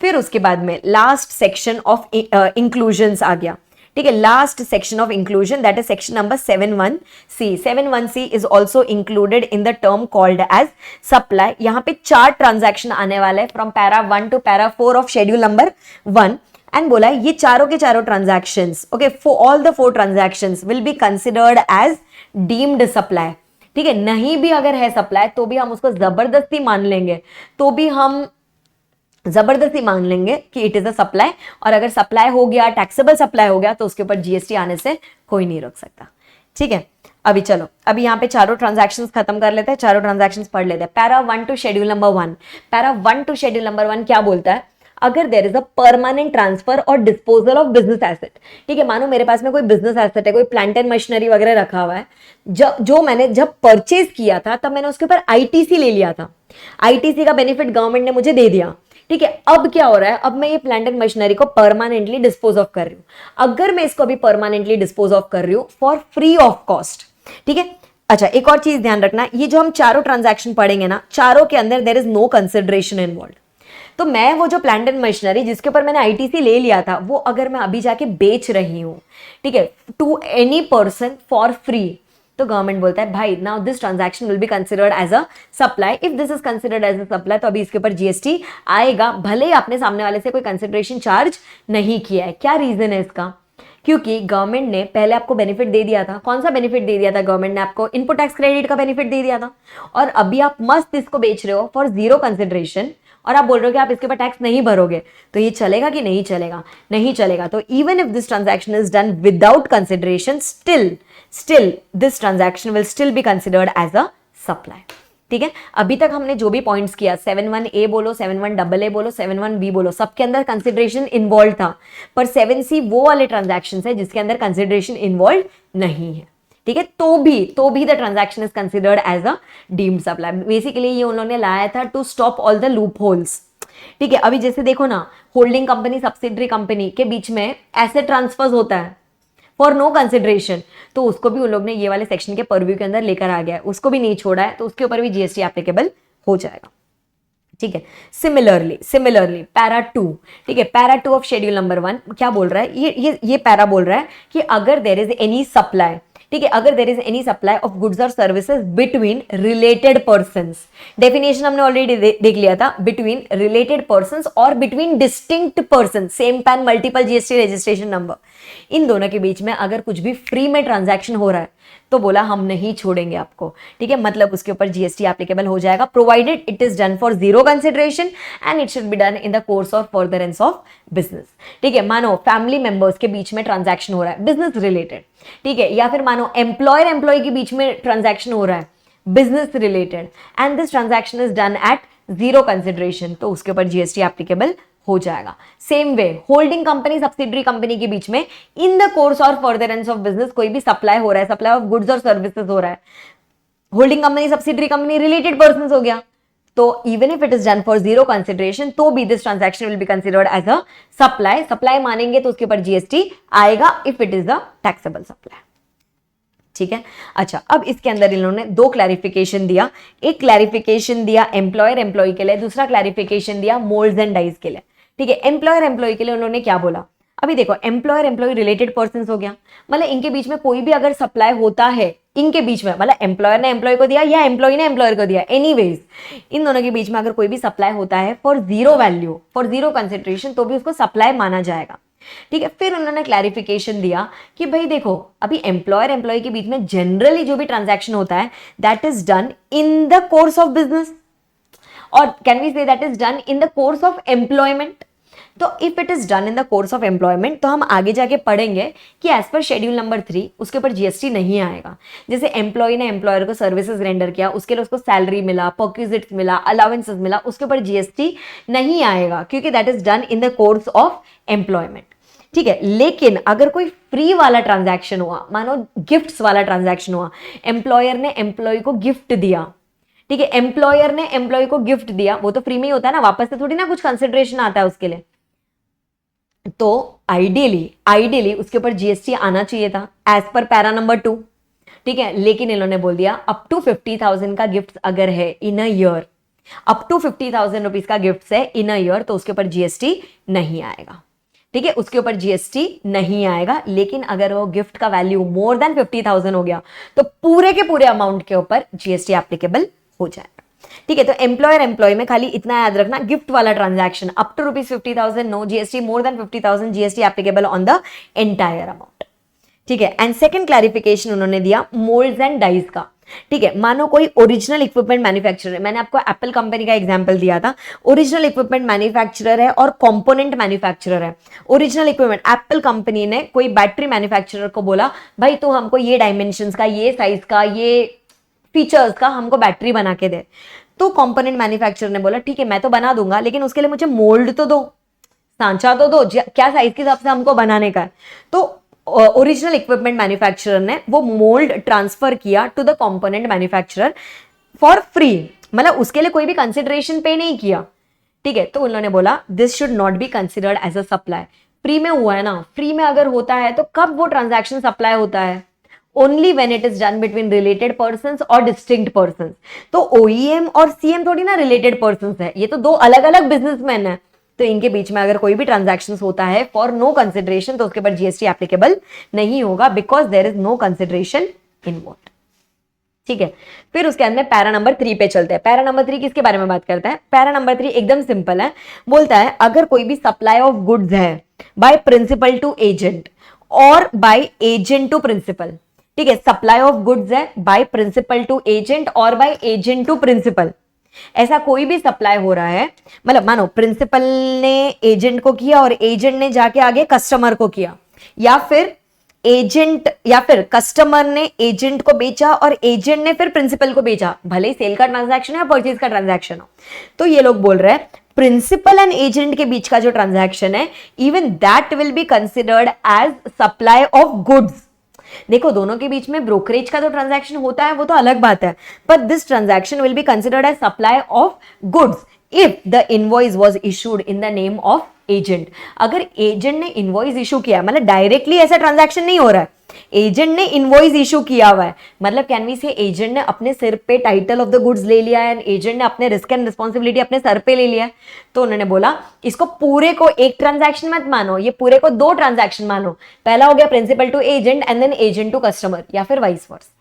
फिर उसके बाद में लास्ट सेक्शन ऑफ इंक्लूजन्स आ गया। ठीक है, last section of inclusion, that is section number 71C। 71C is also included in the term called as supply. यहां पे 4 ट्रांजैक्शन आने वाले हैं from para 1 to para 4 of schedule number 1, and बोला है ये चारों के चारों transactions, okay, for all the 4 transactions will be considered as deemed supply. ठीक है, नहीं भी अगर है सप्लाई तो भी हम उसको जबरदस्ती मान लेंगे, तो भी हम जबरदस्ती मान लेंगे कि इट इज अ सप्लाई, और अगर सप्लाई हो गया, टैक्सेबल सप्लाई हो गया, तो उसके ऊपर जीएसटी आने से कोई नहीं रोक सकता। ठीक है, अभी चलो, अभी यहाँ पे चारों ट्रांजैक्शंस खत्म कर लेते हैं, चारों ट्रांजैक्शंस पढ़ लेते हैं। Para 1 to schedule number 1। Para 1 to schedule number 1 क्या बोलता है? अगर there is a permanent transfer or disposal of business asset. ठीक है, मानो मेरे पास में कोई बिजनेस एसेट है, कोई प्लांट एंड मशीनरी वगैरह रखा हुआ है, जो मैंने जब परचेज किया था तब मैंने उसके ऊपर आईटीसी ले लिया था, आईटीसी का बेनिफिट गवर्नमेंट ने मुझे दे दिया। ठीक है, अब क्या हो रहा है? अब मैं ये प्लांट एंड मशीनरी को परमानेंटली डिस्पोज ऑफ कर रही हूं। अगर मैं इसको अभी परमानेंटली डिस्पोज ऑफ कर रही हूं फॉर फ्री ऑफ कॉस्ट। ठीक है, अच्छा, एक और चीज ध्यान रखना, ये जो हम चारों ट्रांजैक्शन पढ़ेंगे ना, चारों के अंदर there is no consideration involve. तो मैं वो जो प्लांट एंड मशीनरी जिसके ऊपर मैंने आईटीसी ले लिया था, वो अगर मैं अभी जाके बेच रही हूं, ठीक है, to any person for free, तो गवर्नमेंट बोलता है भाई now this transaction will be considered as a supply. If this is considered as a supply, तो अभी इसके ऊपर जीएसटी आएगा, भले ही आपने सामने वाले से कोई कंसिडरेशन चार्ज नहीं किया है। क्या रीजन है इसका? क्योंकि गवर्नमेंट ने पहले आपको बेनिफिट दे दिया था। कौन सा बेनिफिट दे दिया था? गवर्नमेंट ने आपको इनपुट टैक्स क्रेडिट का बेनिफिट दे दिया था, और अभी आप मस्त इसको बेच रहे हो फॉर जीरो कंसिडरेशन, और आप बोल रहे हो कि आप इसके ऊपर टैक्स नहीं भरोगे, तो ये चलेगा कि नहीं चलेगा? नहीं चलेगा। तो even if this transaction is done without consideration, still this transaction will still be considered as a supply. ठीक है, अभी तक हमने जो भी पॉइंट्स किया, 71A बोलो, 71AA बोलो, 71B बोलो, सबके अंदर कंसिडरेशन इन्वॉल्व था, पर 7C वो वाले ट्रांजैक्शन है जिसके अंदर कंसिडरेशन इन्वॉल्व नहीं है। ठीक है, तो भी the transaction is considered as a deemed supply. Basically ये उन्होंने लाया था to stop all the loopholes. ठीक है, अभी जैसे देखो ना, होल्डिंग कंपनी सब्सिडरी कंपनी के बीच में एसेट ट्रांसफर्स होता है फॉर नो कंसिडरेशन, तो उसको भी उन लोग ने ये वाले सेक्शन के परव्यू के अंदर लेकर आ गया है, उसको भी नहीं छोड़ा है, तो उसके ऊपर भी जीएसटी एप्लीकेबल हो जाएगा। ठीक है, सिमिलरली पैरा 2, ठीक है, पैरा 2 ऑफ शेड्यूल नंबर 1 क्या बोल रहा है? ये पैरा बोल रहा है कि अगर देयर इज एनी सप्लाई, ठीक है, अगर there is any supply of goods और services between related persons, definition हमने ऑलरेडी देख लिया था, बिटवीन रिलेटेड पर्संस और between distinct person, same PAN multiple GST registration number, इन दोनों के बीच में अगर कुछ भी फ्री में ट्रांजैक्शन हो रहा है, तो बोला हम नहीं छोड़ेंगे आपको। ठीक है, मतलब उसके ऊपर जीएसटी एप्लीकेबल हो जाएगा, provided it is done for zero consideration and it should be done in the course of furtherance of business. ठीक है, मानो फैमिली मेंबर्स के बीच में ट्रांजैक्शन हो रहा है बिजनेस रिलेटेड, ठीक है, या फिर मानो एम्प्लॉयर एम्प्लॉय के बीच में ट्रांजैक्शन हो रहा है business related, and this transaction is done at zero consideration, तो उसके ऊपर जीएसटी एप्लीकेबल हो जाएगा। Same way holding company subsidiary company के बीच में इन द कोर्स और फर्दरेंस ऑफ बिजनेस कोई भी सप्लाई हो रहा है, सप्लाई ऑफ गुड्स और सर्विसेज हो रहा है, holding company subsidiary company related persons हो गया, तो even if it is done for zero consideration, तो भी this transaction will be considered as a supply मानेंगे तो उसके ऊपर जीएसटी आएगा if it is a taxable supply. ठीक है। अच्छा, अब इसके अंदर इन्होंने दो क्लैरिफिकेशन दिया। एक क्लैरिफिकेशन दिया एम्प्लॉयर एम्प्लॉय के लिए, दूसरा क्लैरिफिकेशन दिया मोल्ड्स एंड डाइज के लिए। ठीक है, एम्प्लॉयर एम्प्लॉय के लिए उन्होंने क्या बोला, अभी देखो एम्प्लॉयर एम्प्लॉय रिलेटेड पर्सन हो गया, मतलब इनके बीच में कोई भी अगर सप्लाई होता है, इनके बीच में मतलब एम्प्लॉयर ने एम्प्लॉय को दिया या एम्प्लॉय ने एम्प्लॉयर को दिया, एनीवेज इन दोनों के बीच में अगर कोई भी सप्लाई होता है for zero value, for zero consideration, तो भी उसको सप्लाई माना जाएगा। ठीक है, फिर उन्होंने क्लैरिफिकेशन दिया कि भाई देखो अभी एम्प्लॉयर एम्प्लॉय के बीच में जनरली जो भी ट्रांजैक्शन होता है that is done in the course of business, और can we say that is done in the course of employment. तो if it is done in the course of employment, तो हम आगे जाके पढ़ेंगे कि एज पर शेड्यूल नंबर 3 उसके ऊपर जीएसटी नहीं आएगा। जैसे एम्प्लॉय ने एम्प्लॉयर को सर्विसेज रेंडर किया, उसके लिए उसको सैलरी मिला, परक्विजिट्स मिला, अलाउंसेस मिला, उसके ऊपर जीएसटी नहीं आएगा क्योंकि that is done in the course of employment. ठीक है, लेकिन अगर कोई फ्री वाला ट्रांजैक्शन हुआ, मानो गिफ्ट्स वाला ट्रांजैक्शन हुआ, एम्प्लॉयर ने एम्प्लॉय को गिफ्ट दिया, ठीक है, एम्प्लॉयर ने एम्प्लॉय को गिफ्ट दिया, वो तो फ्री में ही होता है ना, वापस से थोड़ी ना कुछ कंसिडरेशन आता है उसके लिए, तो आइडियली उसके ऊपर जीएसटी आना चाहिए था एज पर पैरा नंबर 2। ठीक है, लेकिन इन्होंने बोल दिया अप टू 50,000 का गिफ्ट अगर है in a year, up to 50,000 rupees का गिफ्ट है इन अ ईयर, तो उसके ऊपर जीएसटी नहीं आएगा। ठीक है, उसके ऊपर जीएसटी नहीं आएगा। लेकिन अगर वो गिफ्ट का वैल्यू मोर देन 50,000 हो गया तो पूरे के पूरे अमाउंट के ऊपर जीएसटी एप्लीकेबल हो जाएगा। ठीक है, तो एम्प्लॉयर एम्प्लॉय में खाली इतना याद रखना, गिफ्ट वाला transaction up to ₹50,000 no GST, more than 50,000 GST applicable on the entire amount. ठीक है, एंड सेकंड क्लैरिफिकेशन उन्होंने दिया मोल्ड्स एंड डाइज का। ठीक है, मानो कोई ओरिजिनल इक्विपमेंट मैन्युफैक्चरर है, मैंने आपको एप्पल कंपनी का एग्जांपल दिया था, ओरिजिनल इक्विपमेंट मैन्युफैक्चरर है और कंपोनेंट मैन्युफैक्चरर है। ओरिजिनल इक्विपमेंट एप्पल कंपनी ने कोई बैटरी मैन्युफैक्चरर को बोला भाई तू हमको ये डायमेंशंस का, ये साइज का, ये फीचर्स का हमको बैटरी बना के दे। तो कंपोनेंट मैन्युफैक्चरर ने बोला ठीक है मैं तो बना दूंगा, लेकिन उसके लिए मुझे मोल्ड तो दो, सांचा तो दो, क्या साइज के हिसाब से हमको बनाने का है। तो ओरिजिनल इक्विपमेंट मैन्युफैक्चरर ने वो मोल्ड ट्रांसफर किया to the component manufacturer for free, मतलब उसके लिए कोई भी कंसिडरेशन पे नहीं किया। ठीक है, तो उन्होंने बोला this should not be considered as a supply. Free में हुआ है ना, फ्री में अगर होता है तो कब वो ट्रांजैक्शन सप्लाई होता है, only when it is done between related persons or distinct persons. तो ओईएम और सीएम थोड़ी ना रिलेटेड पर्संस है, ये तो दो अलग अलग बिजनेसमैन है। तो इनके बीच में अगर कोई भी ट्रांजैक्शन होता है फॉर नो कंसिडरेशन, तो उसके ऊपर जीएसटी एप्लीकेबल नहीं होगा because there is no consideration involved. ठीक है, फिर उसके अंदर पैरा नंबर 3 पे चलते हैं। पैरा नंबर 3 किसके बारे में बात करता है? पैरा नंबर 3 एकदम सिंपल है, बोलता है अगर कोई भी सप्लाई ऑफ गुड्स है बाय प्रिंसिपल टू एजेंट और बाय एजेंट टू प्रिंसिपल। ठीक है, सप्लाई ऑफ गुड्स है बाय प्रिंसिपल टू एजेंट और बाय एजेंट टू प्रिंसिपल। ऐसा कोई भी सप्लाई हो रहा है, मतलब मानो प्रिंसिपल ने एजेंट को किया और एजेंट ने जाके आगे कस्टमर को किया, या फिर एजेंट या फिर कस्टमर ने एजेंट को बेचा और एजेंट ने फिर प्रिंसिपल को बेचा, भले ही सेल का ट्रांजैक्शन है या परचेज का ट्रांजैक्शन हो। तो ये लोग बोल रहे हैं प्रिंसिपल एंड एजेंट के बीच का जो ट्रांजैक्शन है even that will be considered as supply of goods. देखो दोनों के बीच में ब्रोकरेज का जो ट्रांजैक्शन होता है वो तो अलग बात है, पर this transaction will be considered as supply of goods if the invoice was issued in the name of agent. अगर एजेंट ने इनवॉइस इशू किया, मतलब डायरेक्टली ऐसा ट्रांजैक्शन नहीं हो रहा है, एजेंट ने इनवॉइस इशू किया हुआ है, मतलब कैन वी से एजेंट ने अपने सिर पे टाइटल ऑफ द गुड्स ले लिया है, एजेंट ने अपने रिस्क एंड रिस्पॉन्सिबिलिटी अपने सर पे ले लिया है। तो उन्होंने बोला इसको पूरे को एक ट्रांजैक्शन मत मानो, ये पूरे को दो ट्रांजैक्शन मानो। पहला हो गया principal to agent and then agent to customer, या फिर वाइस वर्सा।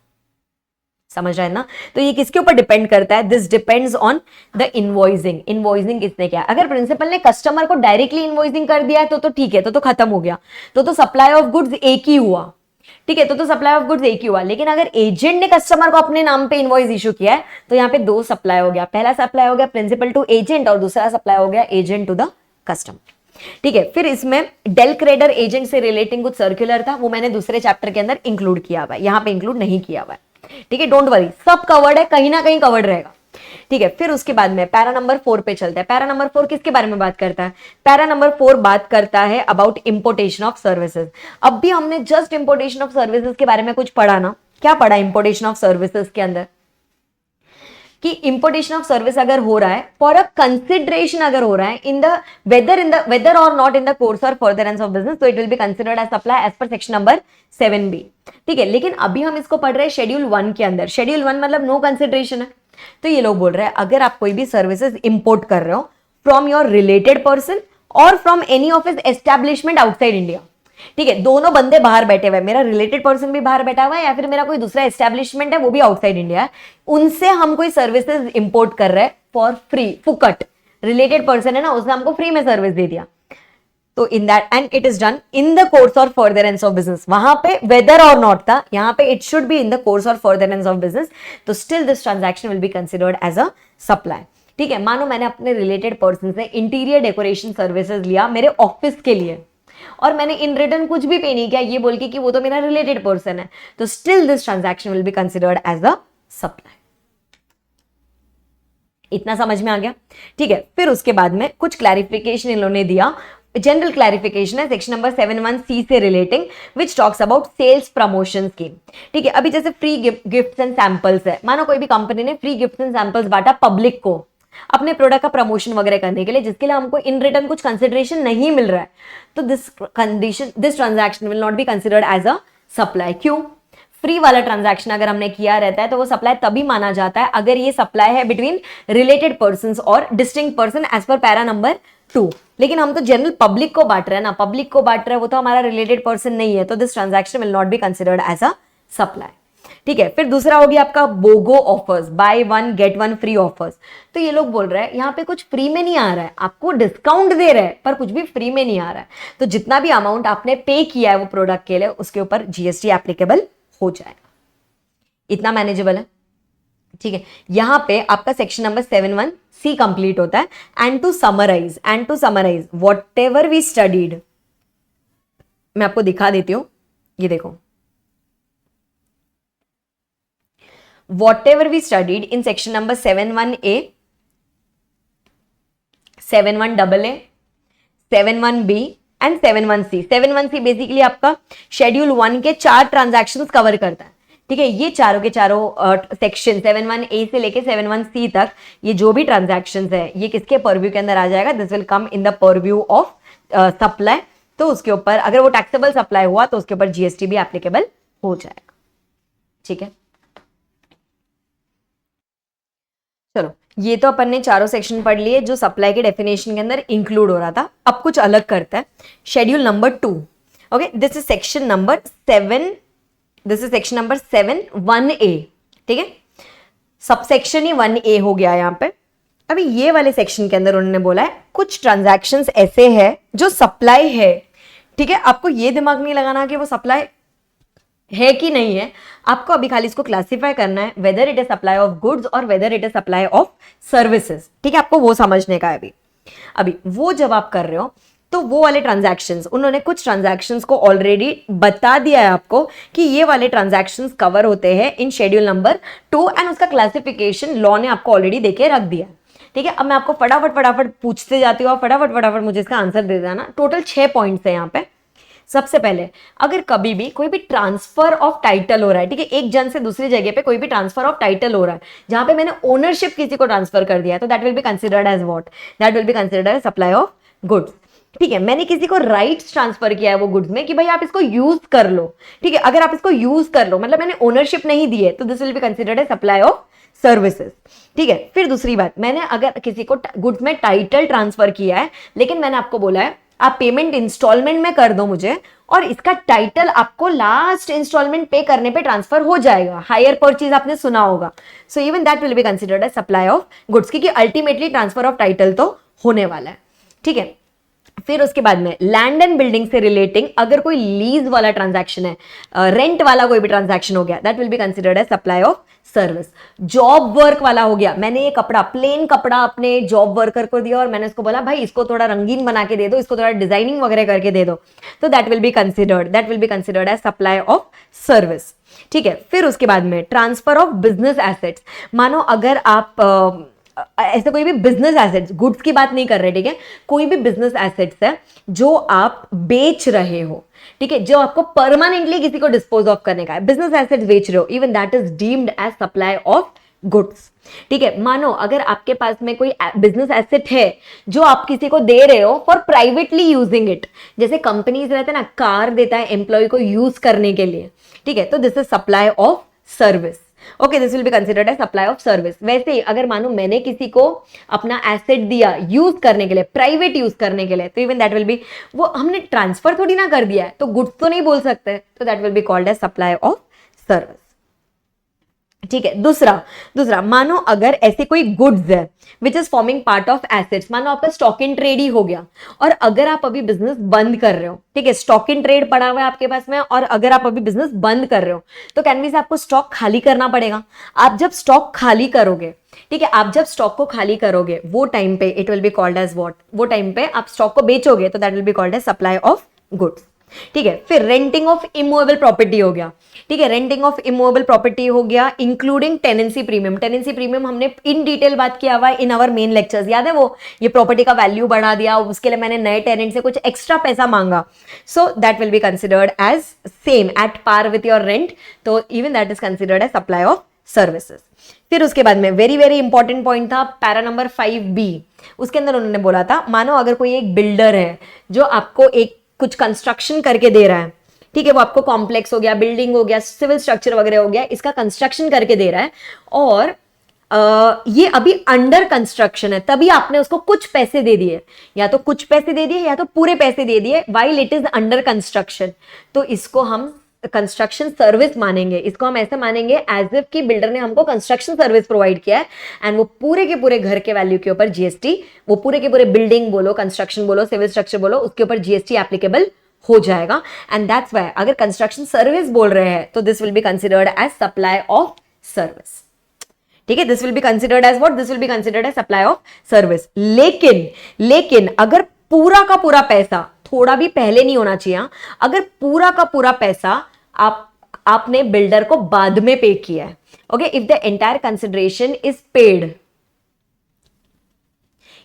समझ रहे हैं ना? तो ये किसके ऊपर डिपेंड करता है? This depends on the invoicing. Invoicing किसने किया? अगर प्रिंसिपल ने कस्टमर को डायरेक्टली इनवॉइसिंग कर दिया है तो ठीक है, तो खत्म हो गया, तो सप्लाई ऑफ गुड्स एक ही हुआ। ठीक है, तो सप्लाई ऑफ गुड्स एक ही हुआ। लेकिन अगर एजेंट ने कस्टमर को अपने नाम पे इनवॉइस इशू किया है तो यहाँ पे दो सप्लाई हो गया। पहला सप्लाई हो गया प्रिंसिपल टू एजेंट और दूसरा सप्लाई हो गया एजेंट टू द कस्टमर। ठीक है, फिर इसमें डेल क्रेडर एजेंट से रिलेटिंग कुछ सर्कुलर था, वो मैंने दूसरे चैप्टर के अंदर इंक्लूड किया हुआ है, यहाँ पे इंक्लूड नहीं किया हुआ है। ठीक है, डोंट वरी, सब कवर्ड है, कहीं ना कहीं कवर्ड रहेगा। ठीक है, फिर उसके बाद में पैरा नंबर 4 पे चलता है। पैरा नंबर 4 किसके बारे में बात करता है? पैरा नंबर 4 बात करता है अबाउट इंपोर्टेशन ऑफ सर्विसेज। अब भी हमने जस्ट इंपोर्टेशन ऑफ सर्विसेज के बारे में कुछ पढ़ा ना, क्या पढ़ा इंपोर्टेशन ऑफ सर्विसेज के अंदर? कि इंपोर्टेशन ऑफ सर्विस अगर हो रहा है फॉर अ कंसिडरेशन अगर हो रहा है in the whether or not in the course और फर्दरेंस ऑफ बिजनेस, तो it will be considered as supply as per section number 7B। ठीक है, लेकिन अभी हम इसको पढ़ रहे हैं शेड्यूल 1 के अंदर। शेड्यूल 1 मतलब नो कंसिडरेशन है। तो ये लोग बोल रहे हैं अगर आप कोई भी सर्विसेज इंपोर्ट कर रहे हो फ्रॉम योर रिलेटेड पर्सन और from any of his establishment outside India, ठीक है, दोनों बंदे बाहर बैठे हुए हैं, मेरा रिलेटेड पर्सन भी बाहर बैठा हुआ है या फिर मेरा कोई दूसरा एस्टैब्लिशमेंट है वो भी आउटसाइड इंडिया है, उनसे हम कोई सर्विसेज इंपोर्ट कर रहे हैं फॉर फ्री, फुकट, रिलेटेड पर्सन है ना, उसने हमको फ्री में सर्विस दे दिया, तो in that end it is done in the course और फर्दरेंस ऑफ बिजनेस, वहां पे वेदर और नॉट था, यहां पे it should be in the course और फर्दरेंस ऑफ बिजनेस, तो still this transaction will be considered as a supply. ठीक है, मानो मैंने अपने रिलेटेड पर्सन से इंटीरियर डेकोरेशन सर्विसेज लिया मेरे ऑफिस के लिए और मैंने इन रिटर्न कुछ भी पे नहीं किया ये बोल के कि वो तो मेरा रिलेटेड पर्सन है, तो still this transaction will be considered as a supply. इतना समझ में आ गया? ठीक है, फिर उसके बाद में कुछ क्लैरिफिकेशन इन्होंने दिया, जनरल क्लैरिफिकेशन है सेक्शन नंबर 7(1)(c) से relating which talks about sales promotion scheme. ठीक है, अभी जैसे फ्री गिफ्ट्स एंड सैंपल्स है, मानो कोई भी कंपनी ने फ्री गिफ्ट्स एंड सैंपल्स बांटा पब्लिक को अपने प्रोडक्ट का प्रमोशन वगैरह करने के लिए, जिसके लिए हमको इन रिटर्न कुछ कंसिडरेशन नहीं मिल रहा है, तो this transaction will not be considered as a supply. क्यों? फ्री वाला ट्रांजैक्शन अगर हमने किया रहता है तो वो सप्लाई तभी माना जाता है अगर ये सप्लाई है between related persons or distinct person as per para number 2। लेकिन हम तो जनरल पब्लिक को बांट रहे हैं ना, पब्लिक को बांट रहे हैं, वो तो हमारा रिलेटेड पर्सन नहीं है, तो this transaction will not be considered as a supply. ठीक है, फिर दूसरा हो गया आपका BOGO offers, buy 1 get 1 free offers. तो ये लोग बोल रहे हैं यहाँ पे कुछ फ्री में नहीं आ रहा है, आपको डिस्काउंट दे रहे हैं पर कुछ भी फ्री में नहीं आ रहा है, तो जितना भी अमाउंट आपने पे किया है वो प्रोडक्ट के लिए उसके ऊपर जीएसटी एप्लीकेबल हो जाएगा। इतना मैनेजेबल है? ठीक है, यहां पे आपका सेक्शन नंबर 7(1)(c) कंप्लीट होता है। And to summarise whatever we studied, मैं आपको दिखा देती हूं, ये देखो, whatever we studied in section number 7(1)(a), 7(1)(AA), 7(1)(b and 7(1)(c). 7(1)(c) basically आपका शेड्यूल 1 के 4 ट्रांजैक्शंस कवर करता है। ठीक है, ये चारों के चारों सेक्शन 7(1)(a) से लेके 7(1)(c) तक ये जो भी ट्रांजैक्शंस है ये किसके परव्यू के अंदर आ जाएगा? This will come in the purview of supply. तो उसके ऊपर अगर वो टैक्सेबल सप्लाई हुआ तो उसके ऊपर जीएसटी भी एप्लीकेबल हो जाएगा। ठीक है, चलो ये तो अपन ने चारों सेक्शन पढ़ लिए जो सप्लाई के डेफिनेशन के अंदर इंक्लूड हो रहा था। अब कुछ अलग करता है, schedule number 2। Okay, this is section number 7, this is section number 7(1)(a). ठीक है, सबसेक्शन ही 1A हो गया यहाँ पे। अभी ये वाले सेक्शन के अंदर उन्होंने बोला है कुछ ट्रांजैक्शंस ऐसे हैं जो सप्लाई है। ठीक है, आपको ये दिमाग नहीं लगाना कि वो सप्लाई है कि नहीं है, आपको अभी खाली इसको क्लासिफाई करना है whether it is supply of goods और whether it is supply of services. ठीक है, आपको वो समझने का है। अभी वो जब आप कर रहे हो तो वो वाले ट्रांजैक्शंस, उन्होंने कुछ ट्रांजैक्शंस को ऑलरेडी बता दिया है आपको कि ये वाले ट्रांजैक्शंस कवर होते हैं इन शेड्यूल नंबर 2 एंड उसका क्लासिफिकेशन लॉ ने आपको ऑलरेडी देके रख दिया। ठीक है, अब मैं आपको फटाफट पूछते जाती हूँ, फटाफट मुझे इसका आंसर दे देना। टोटल 6 पॉइंट्स है यहाँ पे। सबसे पहले, अगर कभी भी कोई भी ट्रांसफर ऑफ टाइटल हो रहा है, ठीक है, एक जन से दूसरी जगह पे कोई भी ट्रांसफर ऑफ टाइटल हो रहा है जहां पे मैंने ओनरशिप किसी को ट्रांसफर कर दिया है, तो that will be considered as what? That will be considered as supply of goods. ठीक है, मैंने किसी को राइट्स ट्रांसफर किया है वो गुड्स में कि भाई आप इसको यूज कर लो। ठीक है, अगर आप इसको यूज कर लो मतलब मैंने ओनरशिप नहीं दी है, तो this will be considered as supply of services. ठीक है, फिर दूसरी बात, मैंने अगर किसी को गुड्स में टाइटल ट्रांसफर किया है लेकिन मैंने आपको बोला है आप पेमेंट इंस्टॉलमेंट में कर दो मुझे और इसका टाइटल आपको लास्ट इंस्टॉलमेंट पे करने पे ट्रांसफर हो जाएगा। हायर परचेज आपने सुना होगा, so even that will be considered as supply of goods, क्योंकि अल्टीमेटली ट्रांसफर ऑफ टाइटल तो होने वाला है। ठीक है, फिर उसके बाद में लैंड एंड बिल्डिंग से रिलेटिंग अगर कोई लीज वाला ट्रांजैक्शन है, रेंट वाला कोई भी ट्रांजैक्शन हो गया, that will be considered as supply of service. Job work वाला हो गया, मैंने ये कपड़ा, प्लेन कपड़ा अपने जॉब वर्कर को दिया और मैंने उसको बोला भाई इसको थोड़ा रंगीन बना के दे दो, इसको थोड़ा डिजाइनिंग वगैरह करके दे दो, तो that will be considered as supply of service. ठीक है, फिर उसके बाद में ट्रांसफर ऑफ बिजनेस एसेट्स, मानो अगर आप ऐसे कोई भी बिजनेस एसेट्स, गुड्स की बात नहीं कर रहे, ठीक है, कोई भी बिजनेस एसेट्स है जो आप बेच रहे हो, ठीक है, जो आपको परमानेंटली किसी को डिस्पोज ऑफ करने का है, बिजनेस एसेट्स बेच रहे हो, even that is deemed as supply of goods. ठीक है, मानो अगर आपके पास में कोई बिजनेस एसेट है जो आप किसी को दे रहे हो फॉर प्राइवेटली यूजिंग इट, जैसे कंपनीज रहते हैं ना, कार देता है एम्प्लॉय को यूज करने के लिए, ठीक है, तो this is supply of service. Okay, this will be considered as supply of service. वैसे ही अगर मानो मैंने किसी को अपना एसेट दिया यूज करने के लिए, प्राइवेट यूज करने के लिए, तो इवन दैट विल बी, वो हमने ट्रांसफर थोड़ी ना कर दिया है, तो गुड्स तो नहीं बोल सकते, तो that will be called as supply of service. ठीक है, दूसरा मानो अगर ऐसे कोई गुड्स है which is forming part of assets, मानो आपका स्टॉक इन ट्रेड ही हो गया, और अगर आप अभी बिजनेस बंद कर रहे हो, ठीक है, स्टॉक इन ट्रेड पड़ा हुआ है आपके पास में, और अगर आप अभी बिजनेस बंद कर रहे हो, तो कैनवी से आपको स्टॉक खाली करना पड़ेगा। आप जब स्टॉक खाली करोगे, ठीक है, आप जब स्टॉक को खाली करोगे, वो टाइम पे it will be called as what, वो टाइम पे आप स्टॉक को बेचोगे, तो that will be called as supply of goods. ठीक है, फिर रेंटिंग ऑफ इमूवेबल प्रॉपर्टी हो गया। ठीक है, रेंटिंग ऑफ इमूवेबल प्रॉपर्टी हो गया, including tenancy premium. Tenancy premium हमने इन डिटेल बात किया हुआ है इन आवर मेन लेक्चर्स, याद है वो, ये प्रॉपर्टी का वैल्यू बढ़ा दिया, उसके लिए मैंने नए टेनेंट से कुछ एक्स्ट्रा पैसा मांगा, so that will be considered as same at par with your rent, तो even that is considered as supply of services. फिर उसके बाद में वेरी वेरी इंपॉर्टेंट पॉइंट था पैरा नंबर 5B, उसके अंदर उन्होंने बोला था, मानो अगर कोई एक बिल्डर है जो आपको एक कुछ कंस्ट्रक्शन करके दे रहा है, ठीक है, वो आपको कॉम्प्लेक्स हो गया, बिल्डिंग हो गया, सिविल स्ट्रक्चर वगैरह हो गया, इसका कंस्ट्रक्शन करके दे रहा है, और ये अभी अंडर कंस्ट्रक्शन है, तभी आपने उसको कुछ पैसे दे दिए, या तो कुछ पैसे दे दिए या तो पूरे पैसे दे दिए, while it is under construction, तो इसको हम कंस्ट्रक्शन सर्विस मानेंगे। इसको हम ऐसे मानेंगे एज इफ कि बिल्डर ने हमको कंस्ट्रक्शन सर्विस प्रोवाइड किया है, एंड वो पूरे के पूरे घर के वैल्यू के ऊपर जीएसटी, वो पूरे के पूरे बिल्डिंग बोलो, कंस्ट्रक्शन बोलो, सिविल स्ट्रक्चर बोलो, उसके ऊपर जीएसटी एप्लीकेबल हो जाएगा। एंड दैट्स व्हाई अगर कंस्ट्रक्शन सर्विस बोल रहे हैं तो this will be considered as supply of service. ठीक है, this will be considered as what, this will be considered as supply of service. लेकिन अगर पूरा का पूरा पैसा, थोड़ा भी पहले नहीं होना चाहिए, अगर पूरा का पूरा पैसा आपने बिल्डर को बाद में पे किया है, okay, if the entire consideration is paid,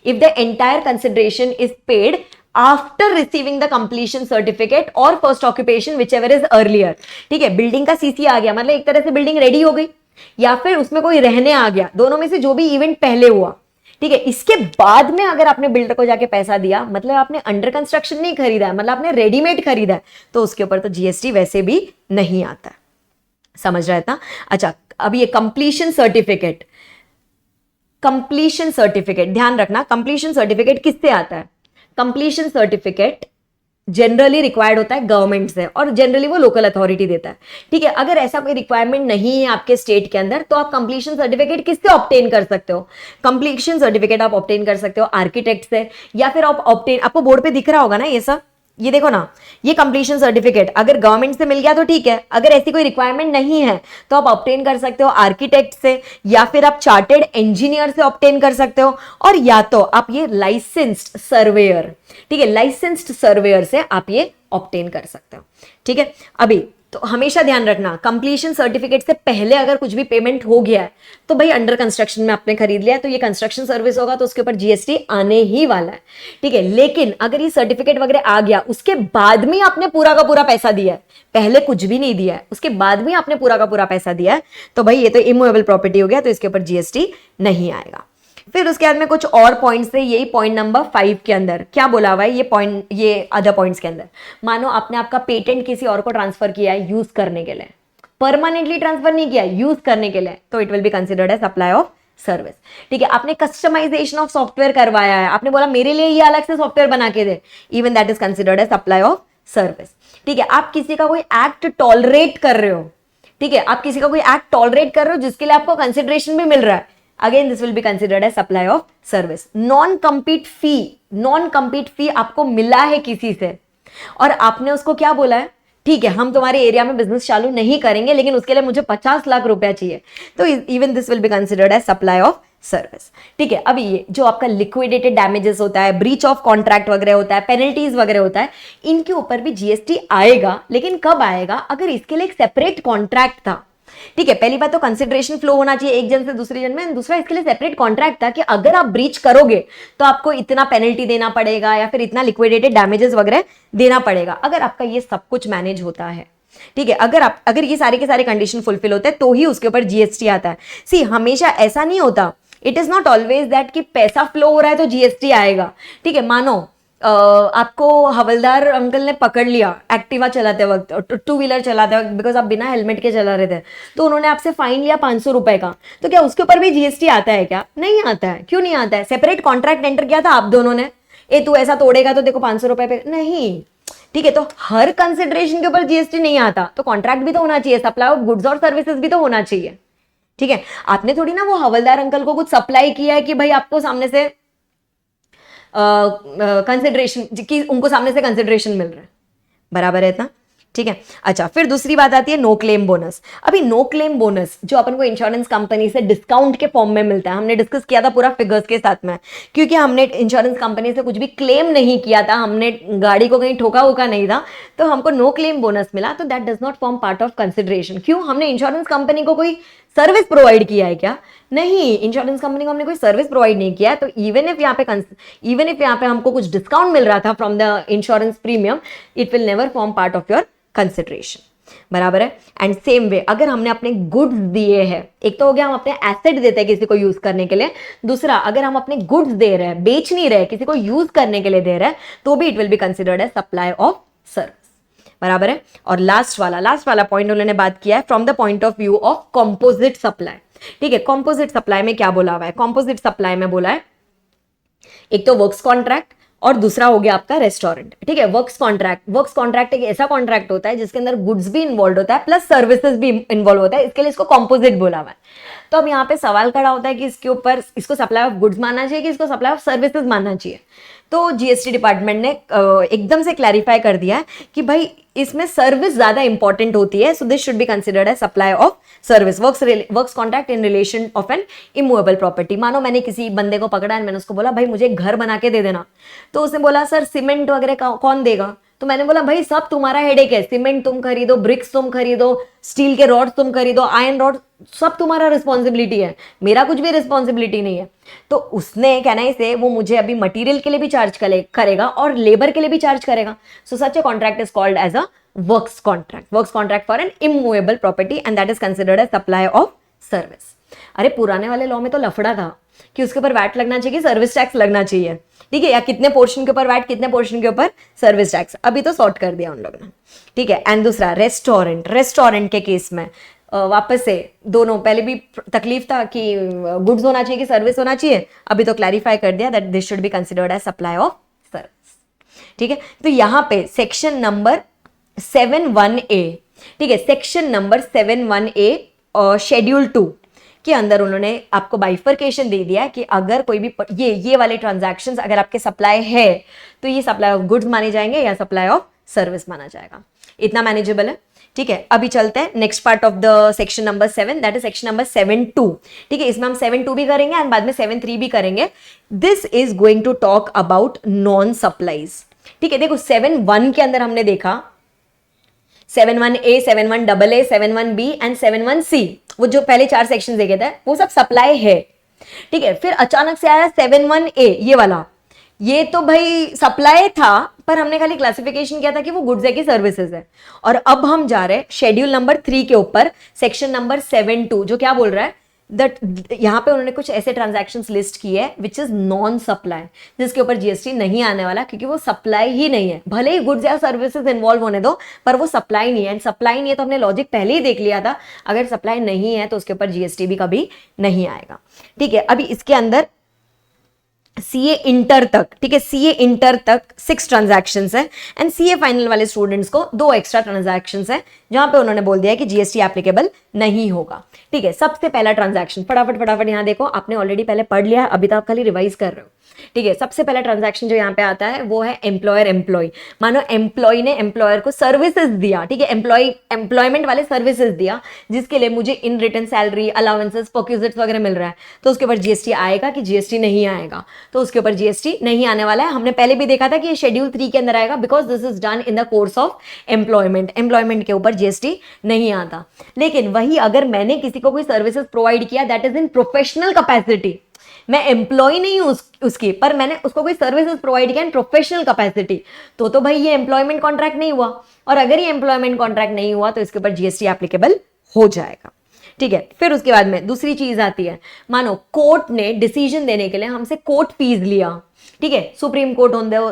if the entire consideration is paid after receiving the completion certificate or first occupation whichever is earlier। ठीक है, बिल्डिंग का सीसी आ गया, मतलब एक तरह से बिल्डिंग रेडी हो गई, या फिर उसमें कोई रहने आ गया, दोनों में से जो भी इवेंट पहले हुआ, ठीक है, इसके बाद में अगर आपने बिल्डर को जाके पैसा दिया, मतलब आपने अंडर कंस्ट्रक्शन नहीं खरीदा है, मतलब आपने रेडीमेड खरीदा है, तो उसके ऊपर तो जीएसटी वैसे भी नहीं आता। समझ रहा था? अच्छा, अब ये कंप्लीशन सर्टिफिकेट, कंप्लीशन सर्टिफिकेट ध्यान रखना, कंप्लीशन सर्टिफिकेट किससे आता है? कंप्लीशन सर्टिफिकेट जनरली रिक्वायर्ड होता है गवर्नमेंट से, और जनरली वो लोकल अथॉरिटी देता है। ठीक है, अगर ऐसा कोई रिक्वायरमेंट नहीं है आपके स्टेट के अंदर, तो आप कंप्लीशन सर्टिफिकेट किससे ऑब्टेन कर सकते हो? कंप्लीशन सर्टिफिकेट आप ऑब्टेन कर सकते हो आर्किटेक्ट से, या फिर आप ऑब्टेन, आपको बोर्ड पे दिख रहा होगा ना ये सब, ये देखो ना, ये कंप्लीशन सर्टिफिकेट अगर गवर्नमेंट से मिल गया तो ठीक है, अगर ऐसी कोई रिक्वायरमेंट नहीं है तो आप ऑब्टेन कर सकते हो आर्किटेक्ट से, या फिर आप चार्टेड इंजीनियर से ऑब्टेन कर सकते हो, और या तो आप ये लाइसेंस्ड सर्वेयर, ठीक है, लाइसेंस्ड सर्वेयर से आप ये ऑब्टेन कर सकते हो। ठीक है, अभी तो हमेशा ध्यान रखना, कंप्लीशन सर्टिफिकेट से पहले अगर कुछ भी पेमेंट हो गया है तो भाई अंडर कंस्ट्रक्शन में आपने खरीद लिया, तो ये कंस्ट्रक्शन सर्विस होगा, तो उसके ऊपर जीएसटी आने ही वाला है। ठीक है, लेकिन अगर ये सर्टिफिकेट वगैरह आ गया, उसके बाद में आपने पूरा का पूरा पैसा दिया है, पहले कुछ भी नहीं दिया है, उसके बाद में आपने पूरा का पूरा पैसा दिया है, तो भाई ये तो इमूवेबल प्रॉपर्टी हो गया, तो इसके ऊपर जीएसटी नहीं आएगा। फिर उसके बाद में कुछ और पॉइंट्स है, यही पॉइंट नंबर 5 के अंदर क्या बोला हुआ है, ये पॉइंट, ये अदर पॉइंट्स के अंदर, मानो आपने आपका पेटेंट किसी और को ट्रांसफर किया है यूज करने के लिए, परमानेंटली ट्रांसफर नहीं किया, यूज करने के लिए, तो it will be considered as supply of service. ठीक है, आपने कस्टमाइजेशन ऑफ सॉफ्टवेयर करवाया है, आपने बोला मेरे लिए ये अलग से सॉफ्टवेयर बना के दे, even that is considered as supply of service. ठीक है, आप किसी का कोई एक्ट टॉलरेट कर रहे हो, ठीक है, आप किसी का कोई एक्ट टॉलरेट कर रहे हो जिसके लिए आपको कंसिडरेशन भी मिल रहा है, again this will be considered as supply of service. Non compete fee आपको मिला है किसी से, और आपने उसको क्या बोला है, ठीक है हम तुम्हारे एरिया में बिजनेस चालू नहीं करेंगे, लेकिन उसके लिए मुझे 50 लाख रुपया चाहिए, तो even this will be considered as supply of service. ठीक है, अभी ये जो आपका लिक्विडेटेड डैमेजेस होता है, ब्रीच ऑफ कॉन्ट्रैक्ट वगैरह होता है, पेनल्टीज वगैरह होता है, इनके ऊपर भी जीएसटी आएगा, लेकिन कब आएगा? अगर इसके लिए एक सेपरेट कॉन्ट्रैक्ट था। ठीक है, पहली बात तो कंसिडरेशन फ्लो होना चाहिए एक जन से दूसरे जन में, दूसरा इसके लिए सेपरेट कॉन्ट्रैक्ट था कि अगर आप ब्रीच करोगे तो आपको इतना पेनल्टी देना पड़ेगा, या फिर इतना लिक्विडेटेड डैमेजेस वगैरह देना पड़ेगा। अगर आपका ये सब कुछ मैनेज होता है, ठीक है, अगर ये सारे के सारे कंडीशन फुलफिल होते हैं तो ही उसके ऊपर जीएसटी आता है। सी हमेशा ऐसा नहीं होता, it is not always that कि पैसा फ्लो हो रहा है तो जीएसटी आएगा। ठीक है, मानो आपको हवलदार अंकल ने पकड़ लिया एक्टिवा चलाते वक्त, टू व्हीलर चलाते वक्त, बिकॉज आप बिना हेलमेट के चला रहे थे, तो उन्होंने आपसे फाइन लिया 500 रुपए का, तो क्या उसके ऊपर भी जीएसटी आता है क्या? नहीं आता है। क्यों नहीं आता है? सेपरेट कॉन्ट्रैक्ट एंटर किया था आप दोनों ने, ए तू ऐसा तोड़ेगा तो देखो 500 रुपए पे, नहीं। ठीक है, तो हर कंसिडरेशन के ऊपर जीएसटी नहीं आता, तो कॉन्ट्रैक्ट भी तो होना चाहिए, सप्लाई ऑफ गुड्स और सर्विसेज भी तो होना चाहिए। ठीक है, आपने थोड़ी ना वो हवलदार अंकल को कुछ सप्लाई किया है कि भाई आपको सामने से कंसिडरेशन कि उनको सामने से कंसिडरेशन मिल रहा है, बराबर है ना? ठीक है, अच्छा फिर दूसरी बात आती है नो क्लेम बोनस। अभी नो क्लेम बोनस जो अपन को इंश्योरेंस कंपनी से डिस्काउंट के फॉर्म में मिलता है, हमने डिस्कस किया था पूरा फिगर्स के साथ में, क्योंकि हमने इंश्योरेंस कंपनी से कुछ भी क्लेम नहीं किया था, हमने गाड़ी को कहीं ठोका होका नहीं था, तो हमको नो क्लेम बोनस मिला, तो that does not form part of consideration. क्यों? हमने इंश्योरेंस कंपनी को कोई सर्विस प्रोवाइड किया है क्या? नहीं, इंश्योरेंस कंपनी को हमने कोई सर्विस प्रोवाइड नहीं किया है, तो इवन इफ यहाँ पे हमको कुछ डिस्काउंट मिल रहा था from the insurance premium, it will never form part of your consideration, बराबर है। एंड सेम वे अगर हमने अपने गुड्स दिए हैं, एक तो हो गया हम अपने एसेट देते हैं किसी को यूज करने के लिए, दूसरा अगर हम अपने गुड्स दे रहे हैं, बेच नहीं रहे, किसी को यूज करने के लिए दे रहे हैं, तो भी it will be considered as supply of service, बराबर है। और लास्ट वाला पॉइंट उन्होंने बात किया है from the point of view of composite supply. ठीक है, कॉम्पोजिट सप्लाई में क्या बोला हुआ है? कॉम्पोजिट सप्लाई में बोला है एक तो वर्क्स कॉन्ट्रैक्ट और दूसरा हो गया आपका रेस्टोरेंट। ठीक है, वर्क्स कॉन्ट्रैक्ट एक ऐसा कॉन्ट्रैक्ट होता है जिसके अंदर गुड्स भी इन्वॉल्व होता है प्लस सर्विसेज भी इन्वॉल्व होता है, इसके लिए इसको कॉम्पोजिट बोला हुआ है। तो अब यहाँ पे सवाल खड़ा होता है कि इसके ऊपर इसको सप्लाई ऑफ गुड्स मानना चाहिए कि इसको सप्लाई ऑफ सर्विसेज मानना चाहिए। तो जीएसटी डिपार्टमेंट ने एकदम से क्लैरिफाई कर दिया है कि भाई इसमें सर्विस ज्यादा इंपॉर्टेंट होती है, so this should be considered as supply of service. Works contract in relation of an immovable property. मानो मैंने किसी बंदे को पकड़ा है, मैंने उसको बोला भाई मुझे एक घर बना के दे देना, तो उसने बोला सर सीमेंट वगैरह कौन देगा? तो मैंने बोला भाई सब तुम्हारा हेडेक है, सीमेंट तुम खरीदो, ब्रिक्स तुम खरीदो, स्टील के रॉड तुम खरीदो, आयरन रॉड, सब तुम्हारा रिस्पॉन्सिबिलिटी है, मेरा कुछ भी रिस्पॉन्सिबिलिटी नहीं है। तो उसने कहना है से वो मुझे अभी मटेरियल के लिए भी चार्ज करेगा और लेबर के लिए भी चार्ज करेगा। So such a contract is called as a works contract for an immovable property and that is considered as supply of service. अरे पुराने वाले लॉ में तो लफड़ा था कि उसके ऊपर वैट लगना चाहिए, सर्विस टैक्स लगना चाहिए, ठीक है, या कितने पोर्शन के ऊपर वैट, कितने पोर्शन के ऊपर सर्विस टैक्स। अभी तो सॉर्ट कर दिया उन लोगों ने, ठीक है। एंड दूसरा रेस्टोरेंट के केस में वापस से दोनों, पहले भी तकलीफ था कि गुड्स होना चाहिए कि सर्विस होना चाहिए, अभी तो क्लैरिफाई कर दिया that this should be considered as supply of service, ठीक है। तो यहाँ पे सेक्शन नंबर 7(1)(a), ठीक है, सेक्शन नंबर 7(1)(a) और शेड्यूल 2 के अंदर उन्होंने आपको बाइफर्केशन दे दिया कि अगर कोई भी ये वाले ट्रांजैक्शंस अगर आपके सप्लाई है तो ये सप्लाई ऑफ गुड्स माने जाएंगे या सप्लाई ऑफ सर्विस माना जाएगा। इतना मैनेजेबल है, ठीक है। अभी चलते हैं next part of the section number 7, that is section number 7(2), ठीक है। इसमें हम 7(2) भी करेंगे एंड बाद में 7(3) भी करेंगे। This is going to talk about non supplies, ठीक है। देखो 7(1) के अंदर हमने देखा 7(1)(a), 7(1)(AA), 7(1)(b) and 7(1)(c), वो जो पहले 4 सेक्शन देखे थे वो सब सप्लाई है, ठीक है। फिर अचानक से आया 7(1)(a), ये वाला, ये तो भाई सप्लाई था पर हमने खाली क्लासिफिकेशन किया था कि वो गुड्स है कि सर्विसेज है। और अब हम जा रहे हैं शेड्यूल नंबर 3 के ऊपर, सेक्शन नंबर 7(2), जो क्या बोल रहा है दैट यहाँ पे उन्होंने कुछ ऐसे ट्रांजैक्शंस लिस्ट किए हैं विच इज नॉन सप्लाई, जिसके ऊपर जीएसटी नहीं आने वाला क्योंकि वो सप्लाई ही नहीं है। भले ही गुड्स या सर्विसेज इन्वॉल्व होने दो पर वो सप्लाई नहीं है, एंड सप्लाई नहीं है तो हमने लॉजिक पहले ही देख लिया था, अगर सप्लाई नहीं है तो उसके ऊपर जीएसटी भी कभी नहीं आएगा, ठीक है। अभी इसके अंदर सीए इंटर तक, ठीक है, सीए इंटर तक 6 ट्रांजैक्शंस है एंड सीए फाइनल वाले स्टूडेंट्स को 2 एक्स्ट्रा ट्रांजैक्शंस है जहां पे उन्होंने बोल दिया कि जीएसटी एप्लीकेबल नहीं होगा, ठीक है। सबसे पहला ट्रांजैक्शन फटाफट यहां देखो, आपने ऑलरेडी पहले पढ़ लिया, अभी तो आप खाली रिवाइज कर रहे हो, ठीक है। सबसे पहला ट्रांजैक्शन जो यहाँ पे आता है वो है एम्प्लॉयर एम्प्लॉय। मानो एम्प्लॉय ने एम्प्लॉयर को सर्विसेज दिया, ठीक है, एम्प्लॉयमेंट वाले सर्विसेज दिया जिसके लिए मुझे in return salary, allowances, perquisites वगैरह मिल रहा है, तो उसके ऊपर जीएसटी आएगा कि जीएसटी नहीं आएगा? तो उसके ऊपर जीएसटी नहीं आने वाला है। हमने पहले भी देखा था कि ये शेड्यूल 3 के अंदर आएगा because this is done in the course of employment के ऊपर जीएसटी नहीं आता। लेकिन वही अगर मैंने किसी को कोई सर्विसेज प्रोवाइड किया that is in professional capacity, मैं एम्प्लॉय नहीं हूं उसकी, पर मैंने उसको कोई सर्विसेज प्रोवाइड किया इन प्रोफेशनल कैपेसिटी, तो भाई ये एम्प्लॉयमेंट कॉन्ट्रैक्ट नहीं हुआ। और अगर ये एम्प्लॉयमेंट कॉन्ट्रैक्ट नहीं हुआ तो इसके ऊपर जीएसटी एप्लीकेबल हो जाएगा। ठीक है, फिर उसके बाद में दूसरी चीज आती है, मानो कोर्ट ने डिसीजन देने के लिए हमसे कोर्ट फीस लिया। ठीक है, सुप्रीम कोर्ट हों दो,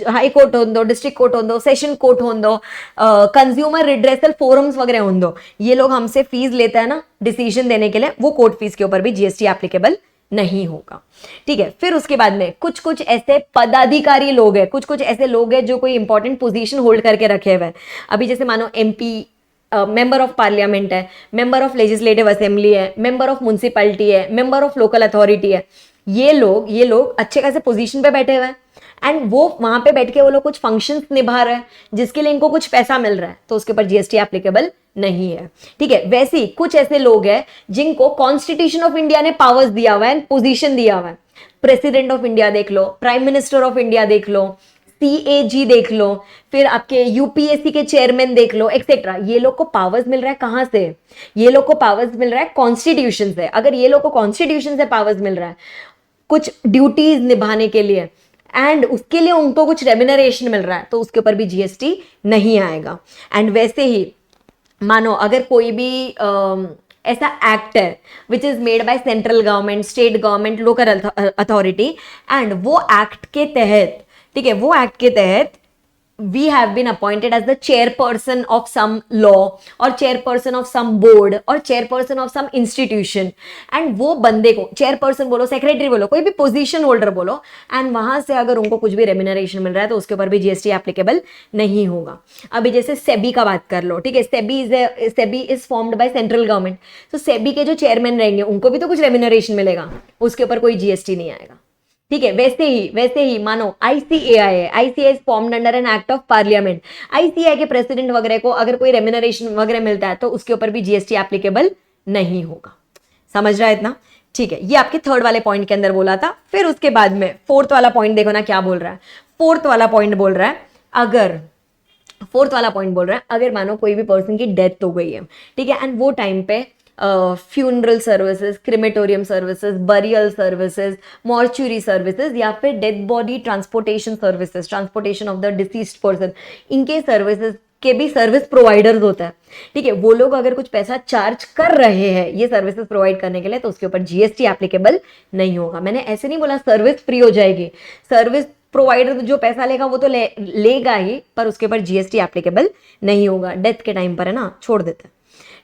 हाई कोर्ट हों दो, डिस्ट्रिक्ट कोर्ट हों दो, सेशन कोर्ट हों दो, कंज्यूमर रिड्रेसल फोरम्स वगैरह हों दो, ये लोग हमसे फीस लेता है ना डिसीजन देने के लिए, वो कोर्ट फीस के ऊपर भी जीएसटी एप्लीकेबल नहीं होगा। ठीक है, फिर उसके बाद में कुछ कुछ ऐसे पदाधिकारी लोग हैं, कुछ कुछ ऐसे लोग हैं जो कोई इंपॉर्टेंट पोजीशन होल्ड करके रखे हुए हैं। अभी जैसे मानो एमपी, मेंबर ऑफ पार्लियामेंट है, मेंबर ऑफ लेजिस्लेटिव असेंबली है, मेंबर ऑफ म्युनिसिपैलिटी है, मेंबर ऑफ लोकल अथॉरिटी है, ये लोग अच्छे खासे पोजीशन पे बैठे हुए हैं एंड वो वहां पे बैठ के वो लोग कुछ फंक्शंस निभा रहे हैं जिसके लिए इनको कुछ पैसा मिल रहा है, तो उसके ऊपर जीएसटी एप्लीकेबल नहीं है। ठीक है, वैसे ही कुछ ऐसे लोग हैं जिनको कॉन्स्टिट्यूशन ऑफ इंडिया ने पावर्स दिया हुआ है, पोजीशन दिया हुआ है, प्रेसिडेंट ऑफ इंडिया देख लो, प्राइम मिनिस्टर ऑफ इंडिया देख लो, सीएजी देख लो, फिर आपके यूपीएससी के चेयरमैन देख लो, एक्सेट्रा। ये लोग को पावर्स मिल रहा है कहां से? ये लोग को पावर्स मिल रहा है कॉन्स्टिट्यूशन से। अगर ये लोग को कॉन्स्टिट्यूशन से पावर्स मिल रहा है कुछ ड्यूटीज निभाने के लिए एंड उसके लिए उनको कुछ रेम्यूनरेशन मिल रहा है, तो उसके ऊपर भी जीएसटी नहीं आएगा। एंड वैसे ही मानो अगर कोई भी ऐसा एक्ट है which is made by central government, state government, local authority and वो एक्ट के तहत, ठीक है, वो एक्ट के तहत we have been appointed as the chairperson of some law और chairperson of some board और chairperson of some institution and वो बंदे को chairperson बोलो, secretary बोलो, कोई भी position holder बोलो, and वहां से अगर उनको कुछ भी remuneration मिल रहा है तो उसके ऊपर भी जीएसटी एप्लीकेबल नहीं होगा। अभी जैसे सेबी का बात कर लो, ठीक है, SEBI is formed by central government, तो सेबी के जो चेयरमैन रहेंगे उनको भी तो कुछ रेम्यूनरेशन मिलेगा, उसके ऊपर कोई जीएसटी नहीं आएगा। ठीक है, वैसे ही मानो आईसीएआई है, ICAI is formed under an act of parliament, ICAI के प्रेसिडेंट वगैरह को अगर कोई रेम्यूनरेशन वगैरह मिलता है तो उसके ऊपर भी जीएसटी एप्लीकेबल नहीं होगा। समझ रहा है इतना? ठीक है, ये आपके थर्ड वाले पॉइंट के अंदर बोला था। फिर उसके बाद में फोर्थ वाला पॉइंट देखो ना क्या बोल रहा है। फोर्थ वाला पॉइंट बोल रहा है अगर मानो कोई भी पर्सन की डेथ हो गई है, ठीक है, एंड वो टाइम पे funeral services, crematorium services, burial services, mortuary services या फिर dead body transportation services, transportation of the deceased person, इनके सर्विसेज के भी सर्विस प्रोवाइडर्स होता है। ठीक है, वो लोग अगर कुछ पैसा चार्ज कर रहे हैं ये सर्विसेज प्रोवाइड करने के लिए तो उसके ऊपर जीएसटी एप्लीकेबल नहीं होगा। मैंने ऐसे नहीं बोला सर्विस फ्री हो जाएगी, सर्विस प्रोवाइडर जो पैसा लेगा वो तो लेगा ही, पर उसके ऊपर जीएसटी एप्लीकेबल नहीं होगा। डेथ के टाइम पर है ना, छोड़ देते हैं।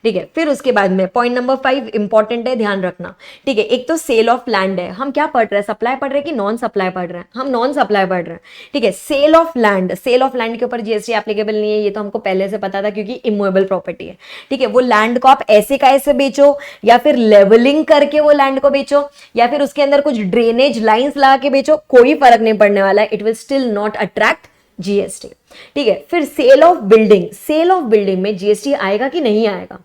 ठीक है, फिर उसके बाद में पॉइंट नंबर 5 इंपॉर्टेंट है, ध्यान रखना। ठीक है, एक तो सेल ऑफ लैंड है, हम क्या पढ़ रहे हैं, सप्लाई पढ़ रहे हैं कि नॉन सप्लाई पढ़ रहे हैं? हम नॉन सप्लाई पढ़ रहे हैं। ठीक है, सेल ऑफ लैंड के ऊपर जीएसटी एप्लीकेबल नहीं है, ये तो हमको पहले से पता था क्योंकि इमूवेबल प्रॉपर्टी है। ठीक है, वो लैंड को आप ऐसे का ऐसे बेचो या फिर लेवलिंग करके वो लैंड को बेचो या फिर उसके अंदर कुछ ड्रेनेज लाइंस लगा के बेचो, कोई फर्क नहीं पड़ने वाला है, it will still not attract GST. ठीक है, फिर सेल ऑफ बिल्डिंग में जीएसटी आएगा कि नहीं आएगा?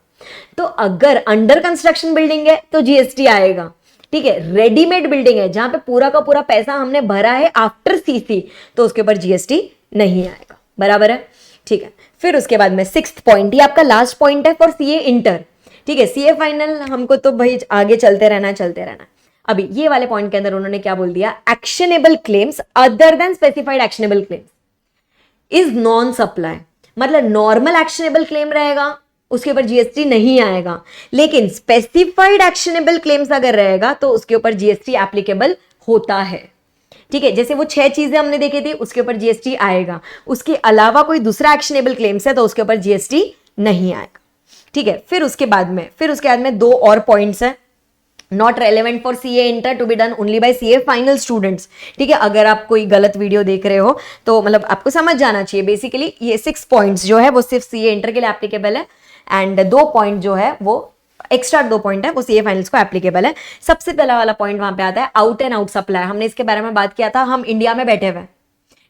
तो अगर अंडर कंस्ट्रक्शन बिल्डिंग है तो जीएसटी आएगा। ठीक है, रेडीमेड बिल्डिंग है जहां पे पूरा का पूरा पैसा हमने भरा है आफ्टर सीसी, तो उसके ऊपर जीएसटी नहीं आएगा। बराबर है? ठीक है, फिर उसके बाद में 6th पॉइंट, ये आपका लास्ट पॉइंट है फॉर सीए इंटर। ठीक है, सीए फाइनल हमको तो भाई आगे चलते रहना। अभी ये वाले पॉइंट के अंदर उन्होंने क्या बोल दिया, actionable claims other than specified actionable claims is non supply, मतलब नॉर्मल एक्शनेबल क्लेम रहेगा उसके ऊपर जीएसटी नहीं आएगा, लेकिन स्पेसिफाइड एक्शनेबल क्लेम्स अगर रहेगा तो उसके ऊपर जीएसटी एप्लीकेबल होता है। ठीक है, जैसे वो 6 चीजें हमने देखी थी उसके ऊपर जीएसटी आएगा, उसके अलावा कोई दूसरा एक्शनेबल क्लेम्स है तो उसके ऊपर जीएसटी नहीं आएगा। ठीक है, फिर उसके बाद में 2 और पॉइंट्स है, not relevant for CA inter to be done only by CA final students. ठीक है, अगर आप कोई गलत वीडियो देख रहे हो तो मतलब आपको समझ जाना चाहिए, बेसिकली ये 6 पॉइंट्स जो है वो सिर्फ सीए इंटर के लिए एप्लीकेबल है एंड 2 पॉइंट जो है वो एक्स्ट्रा 2 पॉइंट है वो सीए फाइनल्स को एप्लीकेबल है। सबसे पहला वाला पॉइंट वहां पे आता है आउट एंड आउट सप्लाई। हमने इसके बारे में बात किया था, हम इंडिया में बैठे हुए,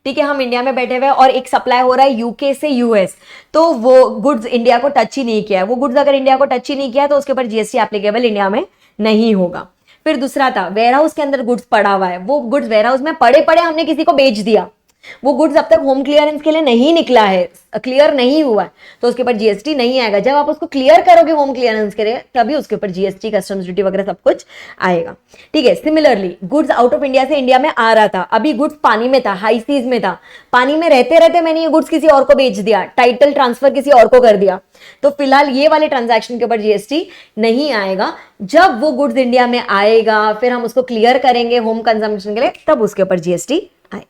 ठीक है, हम इंडिया में बैठे हुए और एक सप्लाई हो रहा है यूके से यूएस, तो वो गुड्स इंडिया को टच ही नहीं किया है। वो गुड्स अगर इंडिया को टच ही नहीं किया तो उसके ऊपर जीएसटी एप्लीकेबल इंडिया में नहीं होगा। फिर दूसरा था वेयर हाउस के अंदर गुड्स पड़ा हुआ है, वो गुड्स वेयर हाउस में पड़े हमने किसी को बेच दिया, वो गुड्स अब तक होम क्लियरेंस के लिए नहीं निकला है, क्लियर नहीं हुआ है, तो उसके ऊपर जीएसटी नहीं आएगा। जब आप उसको क्लियर करोगे होम क्लियरेंस के लिए, तभी उसके ऊपर जीएसटी, कस्टम्स ड्यूटी वगैरह सब कुछ आएगा। ठीक है, similarly goods out of India से इंडिया में आ रहा था, अभी गुड्स पानी में था, हाई सीज में था, पानी में रहते रहते मैंने ये गुड्स किसी और को बेच दिया, टाइटल ट्रांसफर किसी और को कर दिया, तो फिलहाल ये वाले ट्रांजैक्शन के ऊपर जीएसटी नहीं आएगा। जब वो गुड्स इंडिया में आएगा, फिर हम उसको क्लियर करेंगे होम कंजम्पशन के लिए, तब उसके ऊपर जीएसटी आएगा।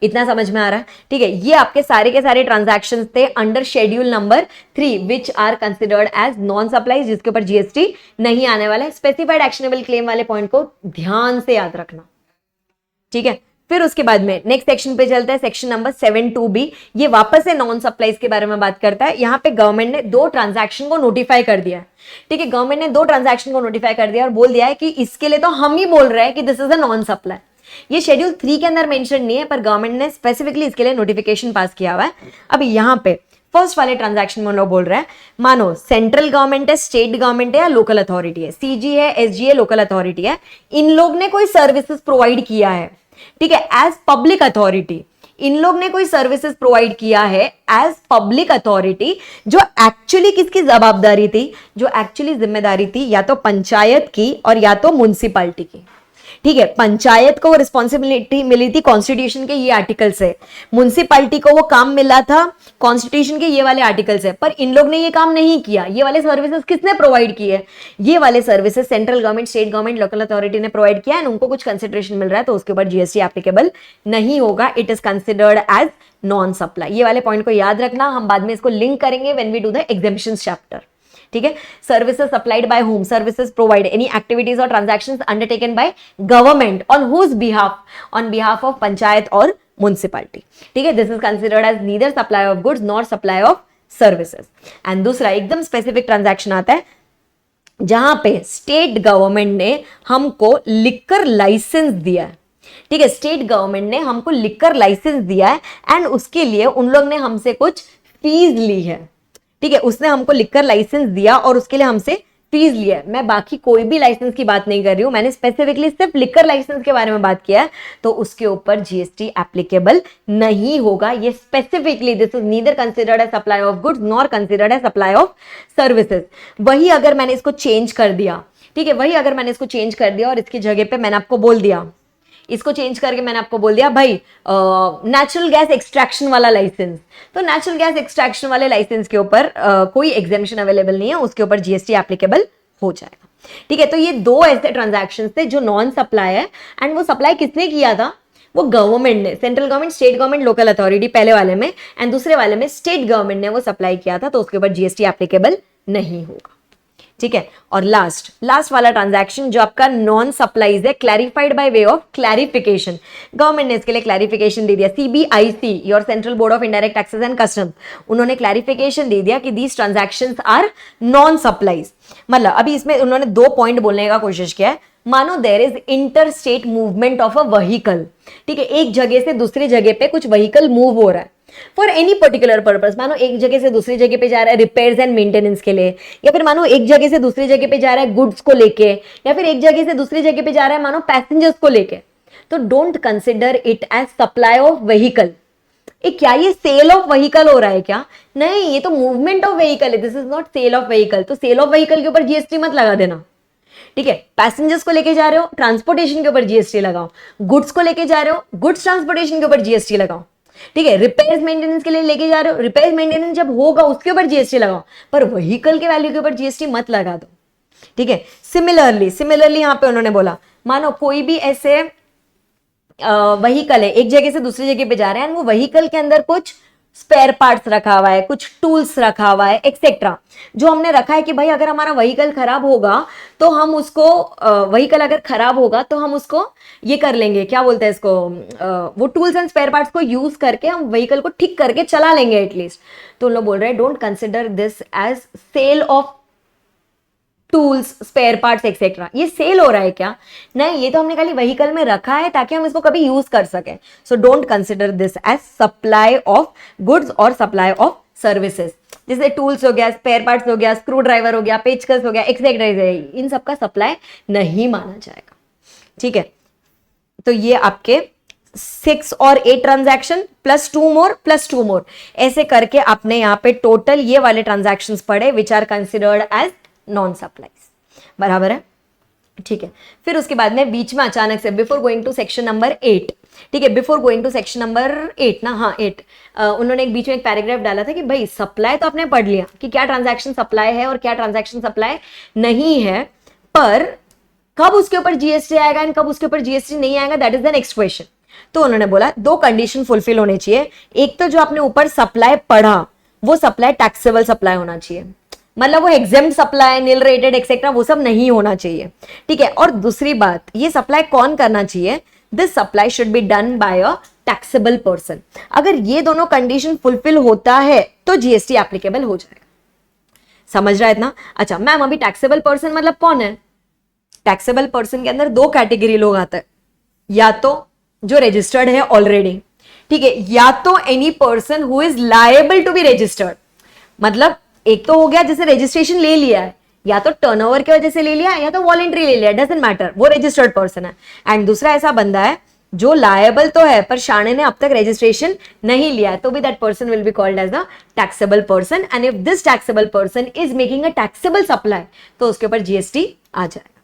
इतना समझ में आ रहा है? ठीक है, ये आपके सारे के सारे ट्रांजैक्शंस थे under schedule number 3 which are considered as non supply, जिसके ऊपर जीएसटी नहीं आने वाला है। स्पेसिफाइड एक्शनेबल क्लेम वाले पॉइंट को ध्यान से याद रखना। ठीक है, फिर उसके बाद में नेक्स्ट सेक्शन पे चलता है, सेक्शन नंबर 7(2)(b). ये वापस से नॉन सप्लाईज के बारे में बात करता है। यहाँ पे गवर्नमेंट ने 2 ट्रांजैक्शन को नोटिफाई कर दिया है। ठीक है, गवर्नमेंट ने 2 ट्रांजैक्शन को नोटिफाई कर दिया और बोल दिया है कि इसके लिए तो हम ही बोल रहे हैं कि this is a non supply. ये शेड्यूल 3 के अंदर मेंशन नहीं है, पर गवर्नमेंट ने स्पेसिफिकली इसके लिए नोटिफिकेशन पास किया हुआ है। अभी यहाँ पे फर्स्ट वाले ट्रांजैक्शन में लोग बोल रहे हैं, मानो सेंट्रल गवर्नमेंट है, स्टेट गवर्नमेंट है या लोकल अथॉरिटी है, सीजी है, एसजी है, लोकल अथॉरिटी है, इन लोग ने कोई सर्विसेज प्रोवाइड किया है। ठीक है, एज पब्लिक अथॉरिटी इन लोग ने कोई सर्विसेज प्रोवाइड किया है एज पब्लिक अथॉरिटी, जो एक्चुअली किसकी जवाबदारी थी, जो एक्चुअली जिम्मेदारी थी या तो पंचायत की और या तो म्युनिसिपैलिटी की। ठीक है, पंचायत को रिस्पॉन्सिबिलिटी मिली थी कॉन्स्टिट्यूशन के ये आर्टिकल से, म्युनिसिपैलिटी को वो काम मिला था कॉन्स्टिट्यूशन के ये वाले आर्टिकल से, पर इन लोग ने ये काम नहीं किया। ये वाले सर्विसेज किसने प्रोवाइड किए? ये वाले services central government, state government, local authority ने प्रोवाइड किया है, उनको कुछ कंसिडरेशन मिल रहा है, तो उसके ऊपर जीएसटी एप्लीकेबल नहीं होगा। It is considered as non supply. ये वाले पॉइंट को याद रखना, हम बाद में इसको लिंक करेंगे when we do the exemptions chapter. ठीक है, services supplied by home, services provide, any activities और transactions undertaken by government on whose behalf, on behalf of panchayat और म्युनिसिपैलिटी। ठीक है, this is considered as neither supply of goods nor supply of services. And दूसरा एकदम specific transaction आता है जहां पे स्टेट गवर्नमेंट ने हमको लिकर लाइसेंस दिया है। ठीक है, स्टेट गवर्नमेंट ने हमको लिकर लाइसेंस दिया है एंड उसके लिए उन लोग ने हमसे कुछ फीस ली है। ठीक है, उसने हमको लिकर लाइसेंस दिया और उसके लिए हमसे फीस लिया है। मैं बाकी कोई भी लाइसेंस की बात नहीं कर रही हूं, मैंने स्पेसिफिकली सिर्फ लिकर लाइसेंस के बारे में बात किया है, तो उसके ऊपर जीएसटी एप्लीकेबल नहीं होगा। ये specifically this is neither considered as supply of goods nor considered as supply of services. वही अगर मैंने इसको चेंज कर दिया, ठीक है, वही अगर मैंने इसको चेंज कर दिया और इसकी जगह पे मैंने आपको बोल दिया, इसको चेंज करके मैंने आपको बोल दिया भाई नेचुरल गैस एक्सट्रैक्शन वाला लाइसेंस, तो नेचुरल गैस एक्सट्रैक्शन वाले लाइसेंस के ऊपर कोई एग्जेम्पशन अवेलेबल नहीं है, उसके ऊपर जीएसटी एप्लीकेबल हो जाएगा। ठीक है, तो ये 2 ऐसे ट्रांजैक्शंस थे जो नॉन सप्लाई है, एंड वो सप्लाई किसने किया था? वो गवर्नमेंट ने, central government, state government, local authority पहले वाले में, एंड दूसरे वाले में स्टेट गवर्नमेंट ने वो सप्लाई किया था, तो उसके ऊपर जीएसटी एप्लीकेबल नहीं होगा। ठीक है, और लास्ट वाला ट्रांजैक्शन जो आपका नॉन सप्लाईज है, clarified by way of clarification. Government ने इसके लिए क्लैरिफिकेशन दे दिया, CBIC your central board of indirect taxes and customs, उन्होंने क्लैरिफिकेशन दे दिया कि these transactions are non supplies. मतलब अभी इसमें उन्होंने 2 पॉइंट बोलने का कोशिश किया है। मानो there is inter state movement of a vehicle. ठीक है, एक जगह से दूसरी जगह पे कुछ व्हीकल मूव हो रहा है फॉर एनी पर्टिकुलर पर्पस। मानो एक जगह से दूसरी जगह पे जा रहा है रिपेयर्स एंड मेंटेनेंस के लिए, या फिर मानो एक जगह से दूसरी जगह पे जा रहा है गुड्स को लेके, या फिर एक जगह से दूसरी जगह पे जा रहा है मानो पैसेंजर्स को लेके, तो don't consider it as supply of vehicle. क्या ये सेल ऑफ व्हीकल हो रहा है क्या? नहीं, ये तो मूवमेंट ऑफ व्हीकल है, this is not sale of vehicle. तो सेल ऑफ व्हीकल के ऊपर जीएसटी मत लगा देना। ठीक है, पैसेंजर्स को लेके जा रहे हो, ट्रांसपोर्टेशन के ऊपर जीएसटी लगाओ। गुड्स को लेके जा रहे हो, गुड्स ट्रांसपोर्टेशन के ऊपर जीएसटी लगाओ। ठीक है, रिपेयर्स मेंटेनेंस के लिए लेके जा रहे हो, रिपेयर मेंटेनेंस जब होगा उसके ऊपर जीएसटी लगाओ, पर व्हीकल के वैल्यू के ऊपर जीएसटी मत लगा दो। ठीक है, सिमिलरली यहां पे उन्होंने बोला, मानो कोई भी ऐसे व्हीकल है, एक जगह से दूसरी जगह पे जा रहे हैं, वो व्हीकल के अंदर कुछ स्पेयर पार्ट्स रखा हुआ है, कुछ टूल्स रखा हुआ है, एक्सेट्रा, जो हमने रखा है कि भाई अगर हमारा व्हीकल खराब होगा तो हम उसको व्हीकल अगर खराब होगा तो हम उसको ये कर लेंगे, क्या बोलते हैं इसको, वो टूल्स एंड स्पेयर पार्ट्स को यूज करके हम व्हीकल को ठीक करके चला लेंगे एटलीस्ट। तो लोग बोल रहे हैं don't consider this as sale of tools, spare parts etcetera. ये सेल हो रहा है क्या? नहीं, ये तो हमने खाली व्हीकल में रखा है ताकि हम इसको कभी यूज कर सकें। So don't consider this as supply of goods or supply of services. जैसे टूल्स हो गया, स्पेयर पार्ट्स हो गया, स्क्रू ड्राइवर हो गया, पेचकस हो गया, एक्सेट्रा, इन सबका सप्लाई नहीं माना जाएगा। ठीक है, तो ये आपके 6 और 8 ट्रांजैक्शन प्लस 2 मोर प्लस 2 मोर, ऐसे करके आपने यहाँ पे टोटल ये वाले ट्रांजैक्शंस पढ़े which are considered as non supplies. बराबर है, ठीक है। फिर उसके बाद में बीच में अचानक से before going to section number 8, ठीक है, before going to section number 8 ना, हाँ 8, उन्होंने एक बीच में एक पैराग्राफ डाला था कि भाई सप्लाई तो आपने पढ़ लिया कि क्या ट्रांजैक्शन सप्लाई है और क्या ट्रांजैक्शन सप्लाई नहीं है, पर कब उसके ऊपर जीएसटी आएगा एंड कब उसके ऊपर जीएसटी नहीं आएगा, that is the next question. तो उन्होंने बोला दो कंडीशन फुलफिल होने चाहिए, एक तो जो आपने ऊपर सप्लाई पढ़ा वो सप्लाई टैक्सेबल सप्लाई होना चाहिए, मतलब वो exempt supply, nil rated etcetera वो सब नहीं होना चाहिए, ठीक है। और दूसरी बात, ये सप्लाई कौन करना चाहिए, this supply should be done by a taxable person. अगर ये दोनों कंडीशन फुलफिल होता है तो जीएसटी एप्लीकेबल हो जाएगा। समझ रहा है इतना? अच्छा मैम, अभी टैक्सेबल पर्सन मतलब कौन है? टैक्सेबल पर्सन के अंदर दो कैटेगरी लोग आते हैं, या तो जो रजिस्टर्ड है ऑलरेडी, ठीक है, या तो any person who is liable to be registered. मतलब एक तो हो गया जैसे रजिस्ट्रेशन ले लिया है, या तो टर्नओवर की वजह से ले लिया या तो वॉलेंट्री ले लिया, डजंट मैटर, वो रजिस्टर्ड पर्सन है। एंड दूसरा ऐसा बंदा है जो लायबल तो है पर शाणे ने अब तक रजिस्ट्रेशन नहीं लिया है, तो भी that person will be called as the taxable person. And if this taxable person is making a taxable supply तो उसके ऊपर जीएसटी आ जाएगा,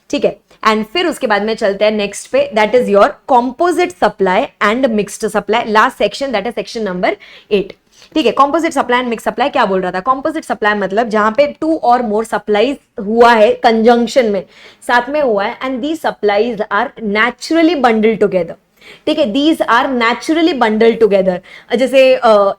ठीक है। एंड फिर उसके बाद में चलते हैं नेक्स्ट पे, that is your composite supply and mixed supply, last section, that is section number 8, ठीक है। Composite supply and mix supply क्या बोल रहा था? कॉम्पोजिट सप्लाई मतलब जहां पे 2 और मोर सप्लाईज हुआ है कंजंक्शन में, साथ में हुआ है, and these supplies are naturally bundled together, ठीक है, these are naturally bundled together. जैसे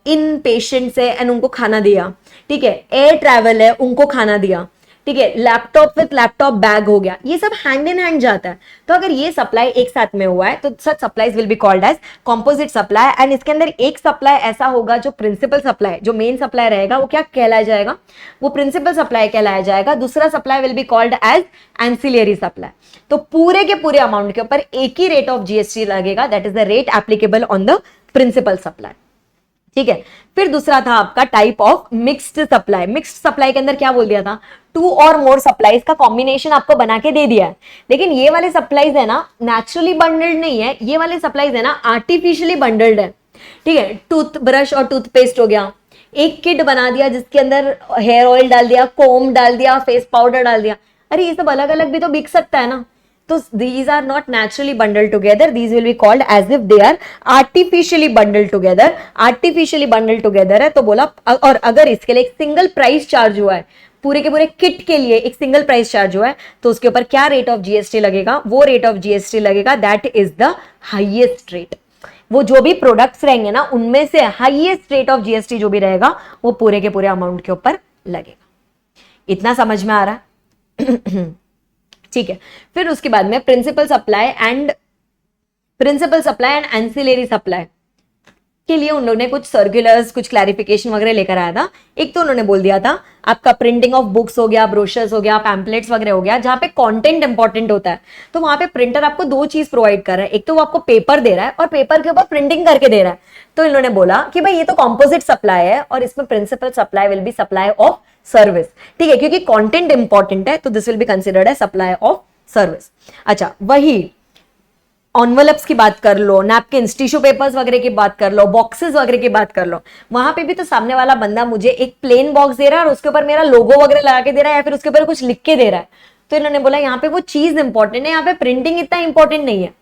इन पेशेंट्स है एंड उनको खाना दिया, ठीक है, एयर ट्रैवल है उनको खाना दिया, ठीक है, लैपटॉप विथ लैपटॉप बैग हो गया, ये सब हैंड इन हैंड जाता है। तो अगर ये सप्लाई एक साथ में हुआ है तो such supplies will be called as composite supply. And इसके अंदर एक सप्लाई ऐसा होगा जो प्रिंसिपल सप्लाई, जो मेन सप्लाई रहेगा वो क्या कहलाया जाएगा? वो प्रिंसिपल सप्लाई कहलाया जाएगा। दूसरा supply will be called as ancillary supply. तो पूरे के पूरे अमाउंट के ऊपर एक ही रेट ऑफ जीएसटी लगेगा, that is the rate applicable on the principal supply, ठीक है। फिर दूसरा था आपका type of mixed supply. Mixed supply के अंदर क्या बोल दिया था? 2 और मोर सप्लाईज का कॉम्बिनेशन आपको बना के दे दिया है, लेकिन ये वाले सप्लाईज है ना नेचुरली बंडल्ड नहीं है, ये वाले सप्लाईज है ना आर्टिफिशियली बंडल्ड है, ठीक है। टूथ ब्रश और टूथपेस्ट हो गया, एक किट बना दिया जिसके अंदर हेयर ऑयल डाल दिया, कोम डाल दिया, फेस पाउडर डाल दिया, अरे ये सब अलग अलग भी तो बिक सकता है ना। तो these are not naturally bundled together, these will be called as if they are artificially bundled together। artificially bundled together है तो बोला, और अगर इसके लिए एक सिंगल प्राइस चार्ज हुआ है, पूरे के पूरे किट के लिए एक सिंगल प्राइस चार्ज हुआ है, तो उसके ऊपर क्या रेट ऑफ जीएसटी लगेगा? वो रेट ऑफ जीएसटी लगेगा that is the highest rate. वो जो भी प्रोडक्ट्स रहेंगे ना उनमें से हाईएस्ट रेट ऑफ जीएसटी जो भी रहेगा वो पूरे के पूरे अमाउंट के ऊपर लगेगा। इतना समझ में आ रहा है? ठीक है। फिर उसके बाद में principal supply and ancillary supply के लिए उन लोगों ने कुछ सर्कुलर्स, कुछ क्लैरिफिकेशन वगैरह लेकर आया था। एक तो उन्होंने बोल दिया था आपका प्रिंटिंग ऑफ बुक्स हो गया, ब्रोशर्स हो गया, पैम्पलेट्स वगैरह हो गया, जहां पे कंटेंट इंपॉर्टेंट होता है, तो वहां पे प्रिंटर आपको दो चीज प्रोवाइड कर रहा है, एक तो वो आपको पेपर दे रहा है और पेपर के ऊपर प्रिंटिंग करके दे रहा है। तो इन्होंने बोला कि भाई ये तो कॉम्पोजिट सप्लाई है और इसमें principal supply will be supply of service, ठीक है, क्योंकि कंटेंट इंपॉर्टेंट है तो this will be considered as supply of service. अच्छा, वही एनवेलप्स की बात कर लो, नैपकिन्स, टिश्यू पेपर्स वगैरह की बात कर लो, बॉक्सेस वगैरह की बात कर लो, वहां पे भी तो सामने वाला बंदा मुझे एक प्लेन बॉक्स दे रहा है और उसके ऊपर मेरा लोगो वगैरह लगा के दे रहा है या फिर उसके ऊपर कुछ लिख के दे रहा है। तो इन्होंने बोला यहाँ पे वो चीज इंपॉर्टेंट है, यहाँ पे प्रिंटिंग इतना इंपॉर्टेंट नहीं है।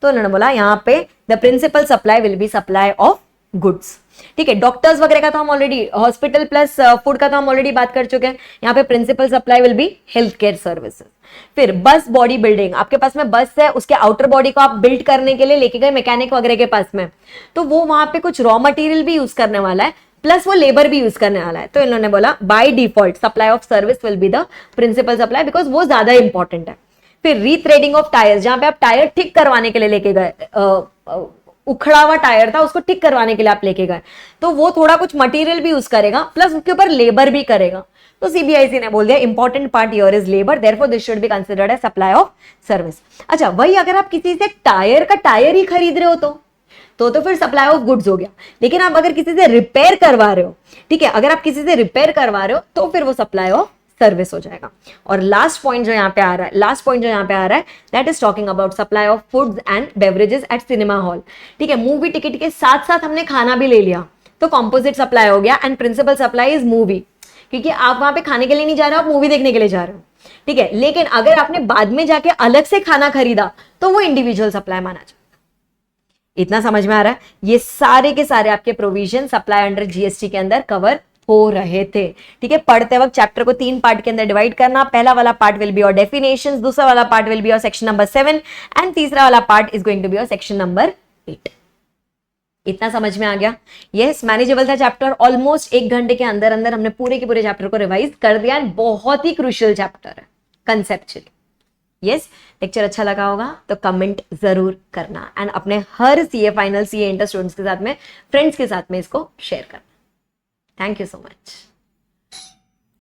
तो इन्होंने बोला यहाँ पे the principal supply will be supply of goods, ठीक है। डॉक्टर्स वगैरह का तो हम ऑलरेडी, हॉस्पिटल प्लस फूड का तो हम ऑलरेडी बात कर चुके हैं। यहाँ पे principal supply will be health care services. फिर बस बॉडी बिल्डिंग, आपके पास में बस है, उसके आउटर बॉडी को आप बिल्ड करने के लिए लेके गए मैकेनिक वगैरह के पास में, तो वो वहां पे कुछ रॉ मटेरियल भी यूज करने वाला है प्लस वो लेबर भी यूज करने वाला है। तो इन्होंने बोला by default supply of service will be the principal supply because वो ज्यादा इंपॉर्टेंट है। फिर रीथ्रेडिंग ऑफ टायर्स, जहां पे आप टायर ठीक करवाने के लिए लेके गए, उखड़ा हुआ टायर था उसको ठीक करवाने के लिए आप लेके गए, तो वो थोड़ा कुछ मटेरियल भी यूज करेगा प्लस उसके ऊपर लेबर भी करेगा। तो सीबीआईसी ने बोल दिया important part your is labour, therefore this should be considered as supply of service. अच्छा, वही अगर आप किसी से टायर का टायर ही खरीद रहे हो तो फिर सप्लाई ऑफ गुड्स हो गया। लेकिन आप अगर किसी से रिपेयर करवा रहे हो, ठीक है, अगर आप किसी से रिपेयर करवा रहे हो तो फिर वो सप्लाई ऑफ सर्विस हो जाएगा। और लास्ट पॉइंट जो यहाँ पे आ रहा है that is talking about supply of foods and beverages eight cinema hall. ठीक है, मूवी टिकट के साथ साथ हमने खाना भी ले लिया तो कॉम्पोजिट सप्लाई हो गया and principal supply is movie, क्योंकि आप वहां पे खाने के लिए नहीं जा रहे हो, आप मूवी देखने के लिए जा रहे हो। ठीक है, लेकिन अगर आपने बाद में जाके अलग से खाना खरीदा तो वो इंडिविजुअल सप्लाई माना जाएगा। इतना समझ में आ रहा है? ये सारे के सारे आपके प्रोविजन सप्लाई अंडर जीएसटी के अंदर कवर हो रहे थे। ठीक है, पढ़ते वक्त चैप्टर को 3 पार्ट के अंदर डिवाइड करना। पहला वाला पार्ट विल बी और डेफिनेशंस, दूसरा वाला पार्ट विल बी और सेक्शन नंबर 7 एंड तीसरा वाला part is going to be और सेक्शन नंबर 8। इतना समझ में आ गया? यस, मैनेजेबल था चैप्टर। ऑलमोस्ट 1 घंटे के अंदर अंदर हमने पूरे के पूरे चैप्टर को रिवाइज कर दिया एंड बहुत ही क्रूशियल चैप्टर है कंसेप्चुअली। यस, लेक्चर अच्छा लगा होगा तो कमेंट जरूर करना एंड अपने हर CA final, CA inter students के साथ में, फ्रेंड्स के साथ में इसको शेयर करना। Thank you so much.